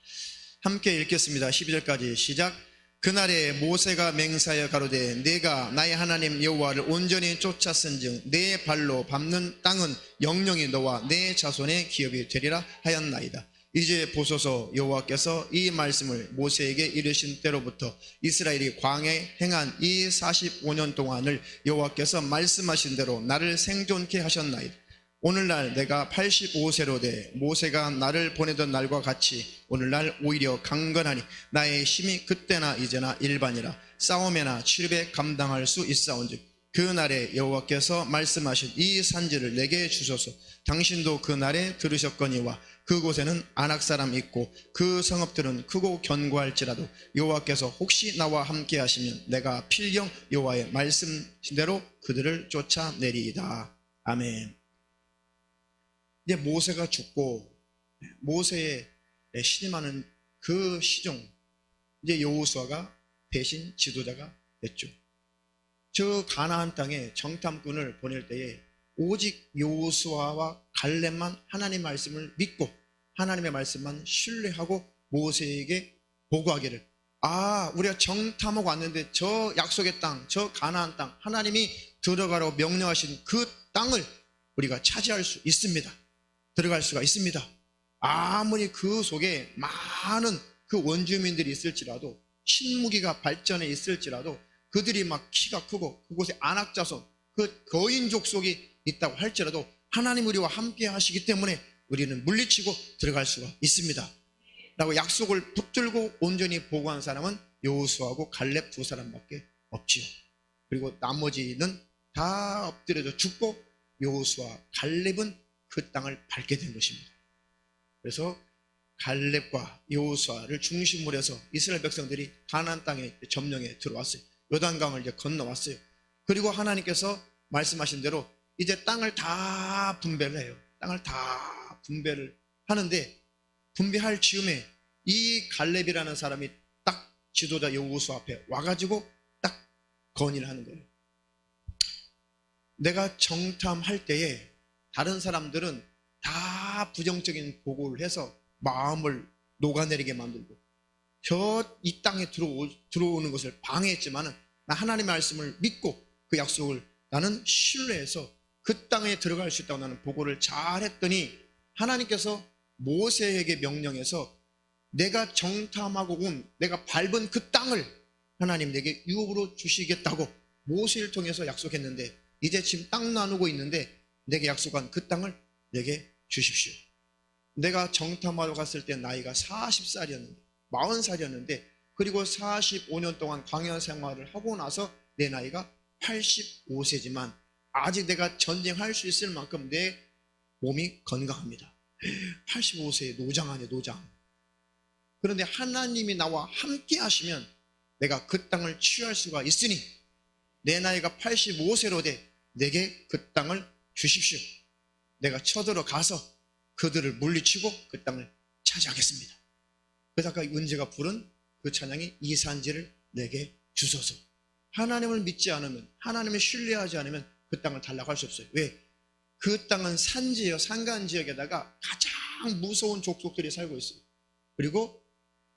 함께 읽겠습니다. 12절까지 시작. 그날에 모세가 맹세하여 가로되 내가 나의 하나님 여호와를 온전히 쫓았은즉 내 발로 밟는 땅은 영영이 너와 내 자손의 기업이 되리라 하였나이다. 이제 보소서, 여호와께서 이 말씀을 모세에게 이르신 때로부터 이스라엘이 광야에 행한 이 45년 동안을 여호와께서 말씀하신 대로 나를 생존케 하셨나이다. 오늘날 내가 85세로 돼 모세가 나를 보내던 날과 같이 오늘날 오히려 강건하니 나의 힘이 그때나 이제나 일반이라 싸움에나 출입에 감당할 수 있사온즉 그날에 여호와께서 말씀하신 이 산지를 내게 주소서. 당신도 그날에 들으셨거니와 그곳에는 아낙 사람이 있고 그 성읍들은 크고 견고할지라도 여호와께서 혹시 나와 함께 하시면 내가 필경 여호와의 말씀대로 그들을 쫓아내리이다. 아멘. 이제 모세가 죽고 모세의 신임하는 그 시종, 이제 여호수아가 대신 지도자가 됐죠. 저 가나안 땅에 정탐꾼을 보낼 때에 오직 여호수아와 갈렙만 하나님 말씀을 믿고 하나님의 말씀만 신뢰하고 모세에게 보고하기를, 아, 우리가 정탐하고 왔는데 저 약속의 땅, 저 가나안 땅, 하나님이 들어가라고 명령하신 그 땅을 우리가 차지할 수 있습니다. 들어갈 수가 있습니다. 아무리 그 속에 많은 그 원주민들이 있을지라도, 신무기가 발전해 있을지라도, 그들이 막 키가 크고 그곳에 안악자손, 그 거인 족속이 있다고 할지라도 하나님 우리와 함께 하시기 때문에 우리는 물리치고 들어갈 수가 있습니다 라고 약속을 붙들고 온전히 보고한 사람은 여호수아하고 갈렙 두 사람밖에 없지요. 그리고 나머지는 다 엎드려져 죽고 여호수아, 갈렙은 그 땅을 밟게 된 것입니다. 그래서 갈렙과 여호수아를 중심으로 해서 이스라엘 백성들이 가나안 땅에 점령에 들어왔어요. 요단강을 이제 건너왔어요. 그리고 하나님께서 말씀하신 대로 이제 땅을 다 분배를 해요. 땅을 다 분배를 하는데, 분배할 즈음에 이 갈렙이라는 사람이 딱 지도자 여호수아 앞에 와가지고 딱 건의를 하는 거예요. 내가 정탐할 때에 다른 사람들은 다 부정적인 보고를 해서 마음을 녹아내리게 만들고 저 이 땅에 들어오는 것을 방해했지만은 나 하나님의 말씀을 믿고 그 약속을 나는 신뢰해서 그 땅에 들어갈 수 있다고 나는 보고를 잘했더니 하나님께서 모세에게 명령해서 내가 정탐하고 온 내가 밟은 그 땅을 하나님 내게 유업으로 주시겠다고 모세를 통해서 약속했는데 이제 지금 땅 나누고 있는데 내게 약속한 그 땅을 내게 주십시오. 내가 정탐하러 갔을 때 나이가 40살이었는데 40살이었는데 그리고 45년 동안 광야 생활을 하고 나서 내 나이가 85세지만 아직 내가 전쟁할 수 있을 만큼 내 몸이 건강합니다. 85세의 노장 아니에요, 노장. 그런데 하나님이 나와 함께 하시면 내가 그 땅을 취할 수가 있으니 내 나이가 85세로 돼 내게 그 땅을 주십시오. 내가 쳐들어가서 그들을 물리치고 그 땅을 차지하겠습니다. 그래서 아까 은재가 부른 그 찬양이 이 산지를 내게 주소서. 하나님을 믿지 않으면 하나님을 신뢰하지 않으면 그 땅을 달라갈 수 없어요. 왜? 그 땅은 산지예요. 산간 지역에다가 가장 무서운 족속들이 살고 있어요. 그리고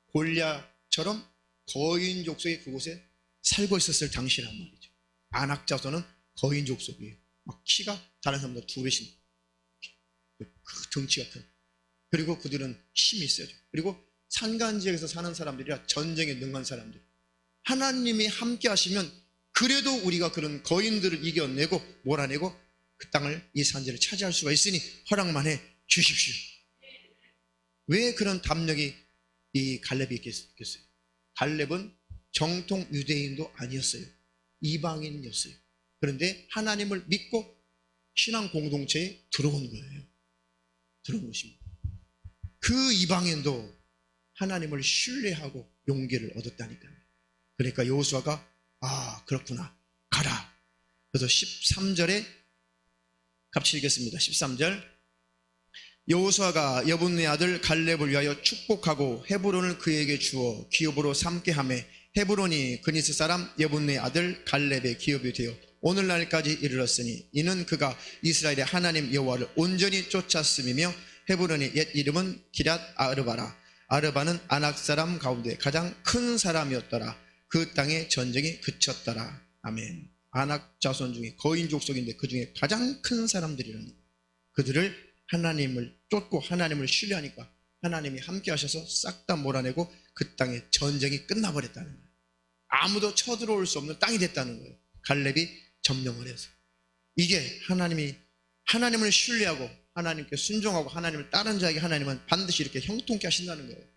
골리앗처럼 거인 족속이 그곳에 살고 있었을 당시란 말이죠. 아낙 자손은 거인 족속이에요. 막 키가 다른 사람보다 2배씩 그 덩치가 큰. 그리고 그들은 힘이 있어요. 그리고 산간 지역에서 사는 사람들이라 전쟁에 능한 사람들. 하나님이 함께 하시면 그래도 우리가 그런 거인들을 이겨내고 몰아내고 그 땅을 이 산지를 차지할 수가 있으니 허락만 해 주십시오. 왜 그런 담력이 이 갈렙이 있겠어요? 갈렙은 정통 유대인도 아니었어요. 이방인이었어요. 그런데 하나님을 믿고 신앙 공동체에 들어온 거예요. 들어온 것입니다. 그 이방인도 하나님을 신뢰하고 용기를 얻었다니까요. 그러니까 여호수아가 그렇구나 가라. 그래서 13절에 같이 읽겠습니다. 13절 여호수아가 여분네 아들 갈렙을 위하여 축복하고 헤브론을 그에게 주어 기업으로 삼게 하며 헤브론이 그니스 사람 여분네 아들 갈렙의 기업이 되어 오늘날까지 이르렀으니 이는 그가 이스라엘의 하나님 여호와를 온전히 쫓았음이며 헤브론의 옛 이름은 기럇 아르바라. 아르바는 아낙 사람 가운데 가장 큰 사람이었더라. 그 땅의 전쟁이 그쳤더라. 아멘. 아낙 자손 중에 거인 족속인데 그 중에 가장 큰 사람들이라는 거예요. 그들을 하나님을 쫓고 하나님을 신뢰하니까 하나님이 함께 하셔서 싹 다 몰아내고 그 땅의 전쟁이 끝나버렸다는 거예요. 아무도 쳐들어올 수 없는 땅이 됐다는 거예요. 갈렙이 점령을 해서. 이게 하나님을 신뢰하고 하나님께 순종하고 하나님을 따른 자에게 하나님은 반드시 이렇게 형통케 하신다는 거예요.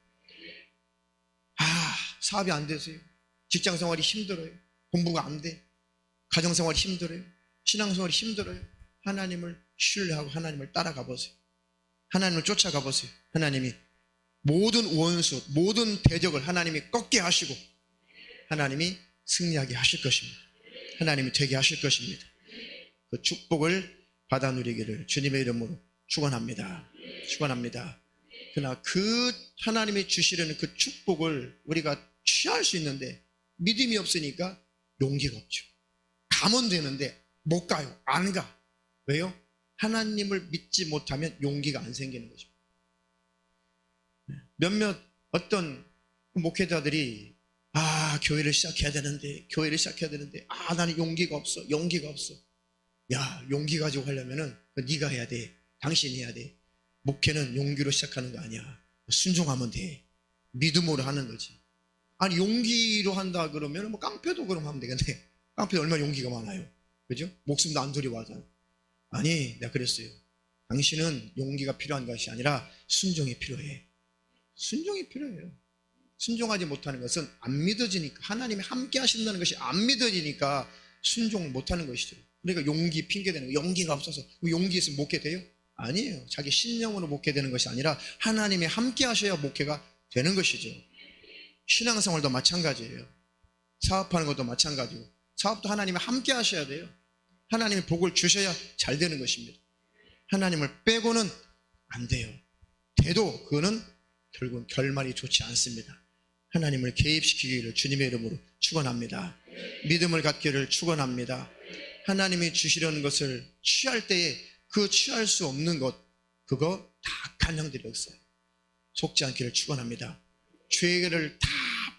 사업이 안 되세요. 직장생활이 힘들어요. 공부가 안 돼. 가정생활이 힘들어요. 신앙생활이 힘들어요. 하나님을 신뢰하고 하나님을 따라가 보세요. 하나님을 쫓아가 보세요. 하나님이 모든 원수, 모든 대적을 하나님이 꺾게 하시고 하나님이 승리하게 하실 것입니다. 하나님이 되게 하실 것입니다. 그 축복을 받아 누리기를 주님의 이름으로 축원합니다. 축원합니다. 그러나 그 하나님이 주시려는 그 축복을 우리가 취할 수 있는데 믿음이 없으니까 용기가 없죠. 가면 되는데 못 가요. 안 가. 왜요? 하나님을 믿지 못하면 용기가 안 생기는 거죠. 몇몇 어떤 목회자들이 교회를 시작해야 되는데 나는 용기가 없어. 야, 용기 가지고 하려면은 네가 해야 돼. 당신이 해야 돼. 목회는 용기로 시작하는 거 아니야. 순종하면 돼. 믿음으로 하는 거지. 아니 용기로 한다 그러면 뭐 깡패도 그럼 하면 되겠네. 깡패도 얼마나 용기가 많아요. 그죠? 목숨도 안 두려워하잖아. 아니 내가 그랬어요. 당신은 용기가 필요한 것이 아니라 순종이 필요해. 순종이 필요해요. 순종하지 못하는 것은 안 믿어지니까, 하나님이 함께 하신다는 것이 안 믿어지니까 순종을 못하는 것이죠. 그러니까 용기 핑계대는 거예요. 용기가 없어서. 용기 있으면 목회 돼요? 아니에요. 자기 신령으로 목회되는 것이 아니라 하나님이 함께 하셔야 목회가 되는 것이죠. 신앙생활도 마찬가지예요. 사업하는 것도 마찬가지고, 사업도 하나님이 함께 하셔야 돼요. 하나님이 복을 주셔야 잘 되는 것입니다. 하나님을 빼고는 안 돼요. 돼도 그거는 결국은 결말이 좋지 않습니다. 하나님을 개입시키기를 주님의 이름으로 축원합니다. 믿음을 갖기를 축원합니다. 하나님이 주시려는 것을 취할 때에 그 취할 수 없는 것, 그거 다 악한 영들이 없어요. 속지 않기를 축원합니다. 죄를 다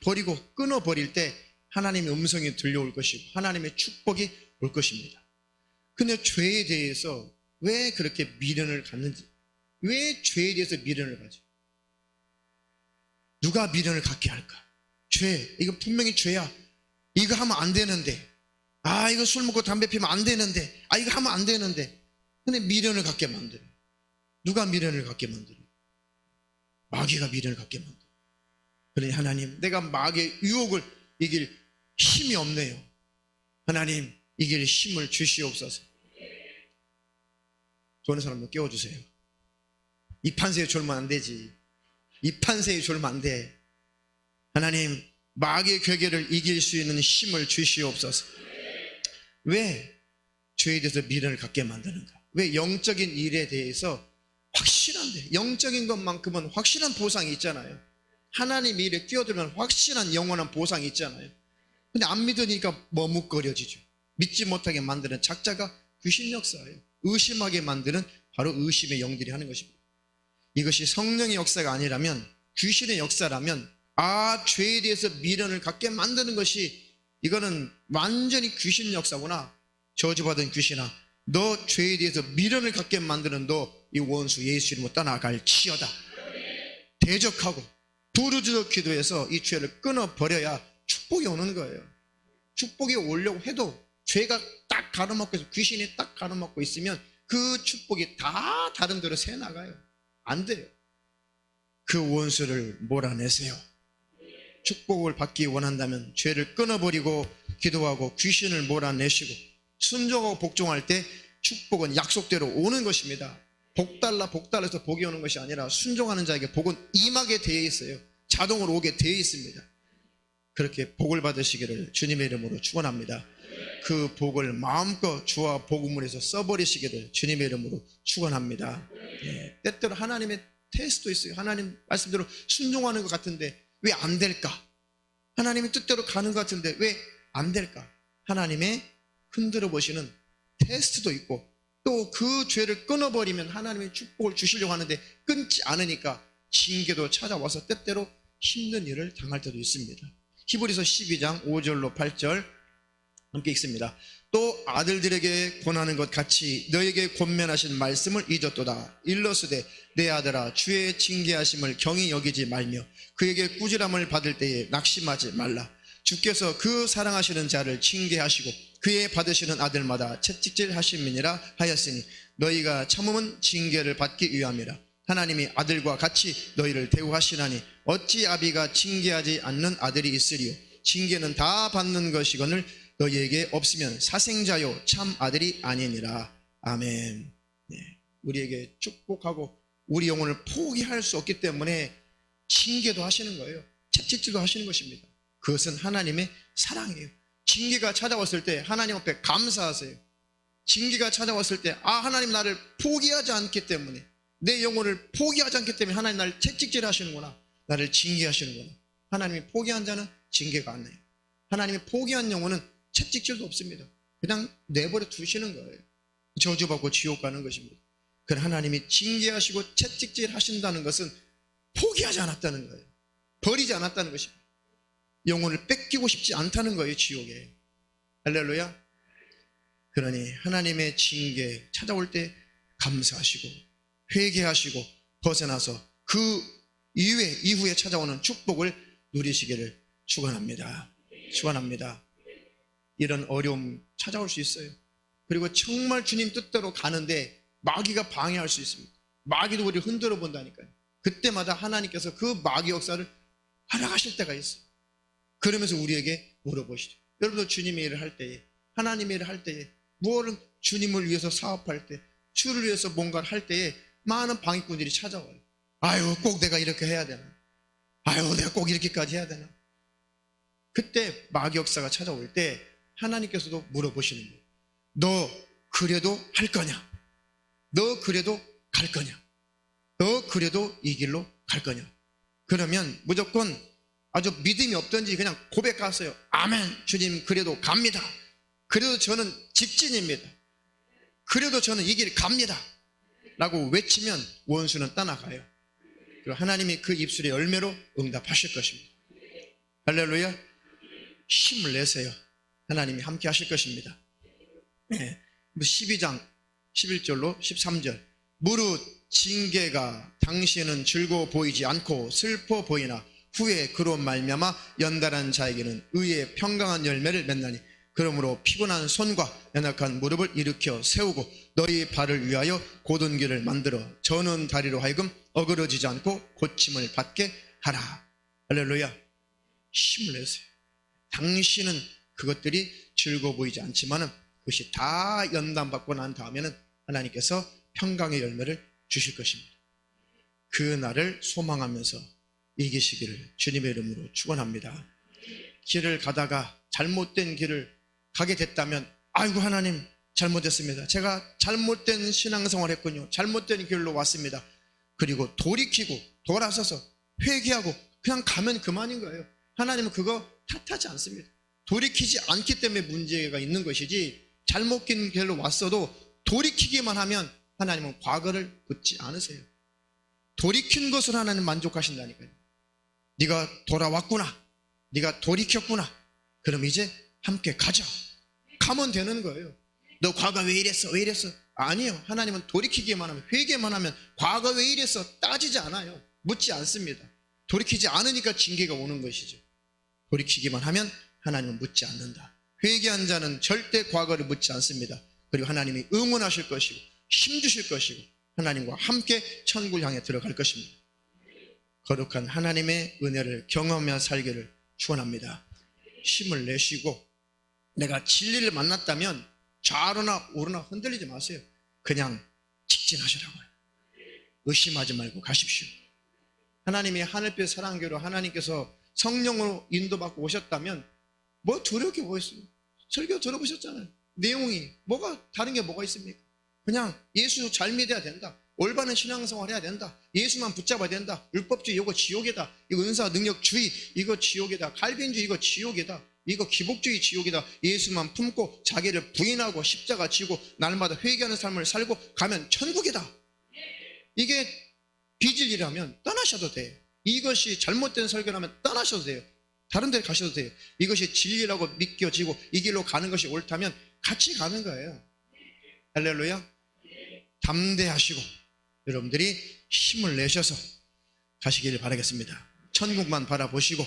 버리고 끊어버릴 때 하나님의 음성이 들려올 것이고 하나님의 축복이 올 것입니다. 근데 죄에 대해서 왜 그렇게 미련을 갖는지, 왜 죄에 대해서 미련을 가지? 누가 미련을 갖게 할까? 죄, 이거 분명히 죄야. 이거 하면 안 되는데, 이거 술 먹고 담배 피우면 안 되는데, 이거 하면 안 되는데. 근데 미련을 갖게 만들어. 누가 미련을 갖게 만들어? 마귀가 미련을 갖게 만들어. 그러니 하나님, 내가 마귀의 유혹을 이길 힘이 없네요. 하나님, 이길 힘을 주시옵소서. 좋은 사람도 깨워주세요. 이 판세에 졸면 안 되지. 이 판세에 졸면 안 돼. 하나님, 마귀의 괴계를 이길 수 있는 힘을 주시옵소서. 왜 죄에 대해서 미련을 갖게 만드는가? 왜 영적인 일에 대해서 확실한데, 영적인 것만큼은 확실한 보상이 있잖아요. 하나님 일에 끼어들면 확실한 영원한 보상이 있잖아요. 근데 안 믿으니까 머뭇거려지죠. 믿지 못하게 만드는 작자가 귀신 역사예요. 의심하게 만드는 바로 의심의 영들이 하는 것입니다. 이것이 성령의 역사가 아니라면, 귀신의 역사라면, 죄에 대해서 미련을 갖게 만드는 것이, 이거는 완전히 귀신 역사구나. 저주받은 귀신아, 너 죄에 대해서 미련을 갖게 만드는 너 이 원수 예수 이름으로 떠나갈 치여다. 대적하고 부르짖어 기도해서 이 죄를 끊어버려야 축복이 오는 거예요. 축복이 오려고 해도 죄가 딱 가로막고 있어, 귀신이 딱 가로막고 있으면 그 축복이 다 다른 데로 새나가요. 안 돼요. 그 원수를 몰아내세요. 축복을 받기 원한다면 죄를 끊어버리고 기도하고 귀신을 몰아내시고 순종하고 복종할 때 축복은 약속대로 오는 것입니다. 복달라서 복이 오는 것이 아니라 순종하는 자에게 복은 임하게 되어 있어요. 자동으로 오게 되어 있습니다. 그렇게 복을 받으시기를 주님의 이름으로 축원합니다. 그 복을 마음껏 주와 복음문에서 써버리시기를 주님의 이름으로 축원합니다. 때때로 하나님의 테스트도 있어요. 하나님 말씀대로 순종하는 것 같은데 왜 안 될까? 하나님의 뜻대로 가는 것 같은데 왜 안 될까? 하나님의 흔들어 보시는 테스트도 있고, 또 그 죄를 끊어버리면 하나님의 축복을 주시려고 하는데 끊지 않으니까 징계도 찾아와서 때때로 힘든 일을 당할 때도 있습니다. 히브리서 12장 5절로 8절 함께 읽습니다. 또 아들들에게 권하는 것 같이 너에게 권면하신 말씀을 잊었도다. 일러스되 내 아들아, 주의 징계하심을 경히 여기지 말며 그에게 꾸지람을 받을 때에 낙심하지 말라. 주께서 그 사랑하시는 자를 징계하시고 그의 받으시는 아들마다 채찍질 하심이니라 하였으니 너희가 참음은 징계를 받기 위함이라. 하나님이 아들과 같이 너희를 대우하시나니 어찌 아비가 징계하지 않는 아들이 있으리요. 징계는 다 받는 것이거늘 너희에게 없으면 사생자요 참 아들이 아니니라. 아멘. 우리에게 축복하고 우리 영혼을 포기할 수 없기 때문에 징계도 하시는 거예요. 채찍질도 하시는 것입니다. 그것은 하나님의 사랑이에요. 징계가 찾아왔을 때 하나님 앞에 감사하세요. 징계가 찾아왔을 때 하나님 나를 포기하지 않기 때문에, 내 영혼을 포기하지 않기 때문에 하나님 나를 채찍질 하시는구나, 나를 징계하시는구나. 하나님이 포기한 자는 징계가 안 나요. 하나님이 포기한 영혼은 채찍질도 없습니다. 그냥 내버려 두시는 거예요. 저주받고 지옥 가는 것입니다. 그러나 하나님이 징계하시고 채찍질 하신다는 것은 포기하지 않았다는 거예요. 버리지 않았다는 것입니다. 영혼을 뺏기고 싶지 않다는 거예요, 지옥에. 할렐루야. 그러니 하나님의 징계 찾아올 때 감사하시고 회개하시고 벗어나서 그 이후에 찾아오는 축복을 누리시기를 축원합니다. 축원합니다. 이런 어려움 찾아올 수 있어요. 그리고 정말 주님 뜻대로 가는데 마귀가 방해할 수 있습니다. 마귀도 우리를 흔들어 본다니까요. 그때마다 하나님께서 그 마귀 역사를 허락하실 때가 있어요. 그러면서 우리에게 물어보시죠. 여러분도 주님의 일을 할 때에, 하나님의 일을 할 때에, 무엇을 주님을 위해서 사업할 때, 주를 위해서 뭔가를 할 때에 많은 방해꾼들이 찾아와요. 꼭 내가 이렇게 해야 되나? 내가 꼭 이렇게까지 해야 되나? 그때 마귀 역사가 찾아올 때 하나님께서도 물어보시는 거예요. 너 그래도 할 거냐? 너 그래도 갈 거냐? 너 그래도 이 길로 갈 거냐? 그러면 무조건 아주 믿음이 없던지 그냥 고백하세요. 아멘. 주님 그래도 갑니다. 그래도 저는 직진입니다. 그래도 저는 이 길 갑니다 라고 외치면 원수는 떠나가요. 그리고 하나님이 그 입술의 열매로 응답하실 것입니다. 할렐루야. 힘을 내세요. 하나님이 함께 하실 것입니다. 12장 11절로 13절. 무릇 징계가 당신은 즐거워 보이지 않고 슬퍼 보이나 후에 그로 말미암아 연달한 자에게는 의의 평강한 열매를 맺나니 그러므로 피곤한 손과 연약한 무릎을 일으켜 세우고 너희 발을 위하여 곧은 길을 만들어 저는 다리로 하여금 어그러지지 않고 고침을 받게 하라. 할렐루야. 힘을 내세요. 당신은 그것들이 즐거워 보이지 않지만은 그것이 다 연단받고 난 다음에는 하나님께서 평강의 열매를 주실 것입니다. 그 날을 소망하면서 이기시기를 주님의 이름으로 축원합니다. 길을 가다가 잘못된 길을 가게 됐다면 아이고 하나님 잘못했습니다. 제가 잘못된 신앙생활을 했군요. 잘못된 길로 왔습니다. 그리고 돌이키고 돌아서서 회개하고 그냥 가면 그만인 거예요. 하나님은 그거 탓하지 않습니다. 돌이키지 않기 때문에 문제가 있는 것이지 잘못된 길로 왔어도 돌이키기만 하면 하나님은 과거를 묻지 않으세요. 돌이킨 것을 하나님 만족하신다니까요. 네가 돌아왔구나, 네가 돌이켰구나, 그럼 이제 함께 가자. 가면 되는 거예요. 너 과거 왜 이랬어? 왜 이랬어? 아니요. 하나님은 돌이키기만 하면, 회개만 하면 과거 왜 이랬어? 따지지 않아요. 묻지 않습니다. 돌이키지 않으니까 징계가 오는 것이죠. 돌이키기만 하면 하나님은 묻지 않는다. 회개한 자는 절대 과거를 묻지 않습니다. 그리고 하나님이 응원하실 것이고 힘주실 것이고 하나님과 함께 천국을 향해 들어갈 것입니다. 거룩한 하나님의 은혜를 경험하며 살기를 축원합니다. 힘을 내시고 내가 진리를 만났다면 좌로나 우로나 흔들리지 마세요. 그냥 직진하시라고요. 의심하지 말고 가십시오. 하나님이 하늘빛 사랑교로 하나님께서 성령으로 인도받고 오셨다면 뭐 두려울 게 뭐가 있어요? 설교 들어보셨잖아요. 내용이 다른 게 뭐가 있습니까? 그냥 예수 잘 믿어야 된다. 올바른 신앙생활 해야 된다. 예수만 붙잡아야 된다. 율법주의 이거 지옥이다. 이거 은사 능력주의 이거 지옥이다. 칼빈주의 이거 지옥이다. 이거 기복주의 지옥이다. 예수만 품고 자기를 부인하고 십자가 지고 날마다 회개하는 삶을 살고 가면 천국이다. 이게 비진리라면 떠나셔도 돼요. 이것이 잘못된 설교라면 떠나셔도 돼요. 다른 데 가셔도 돼요. 이것이 진리라고 믿겨지고 이 길로 가는 것이 옳다면 같이 가는 거예요. 할렐루야. 담대하시고 여러분들이 힘을 내셔서 가시기를 바라겠습니다. 천국만 바라보시고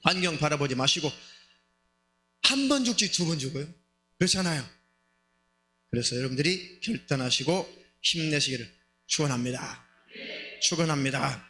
환경 바라보지 마시고 한 번 죽지 두 번 죽어요. 그렇잖아요. 그래서 여러분들이 결단하시고 힘내시기를 축원합니다. 축원합니다.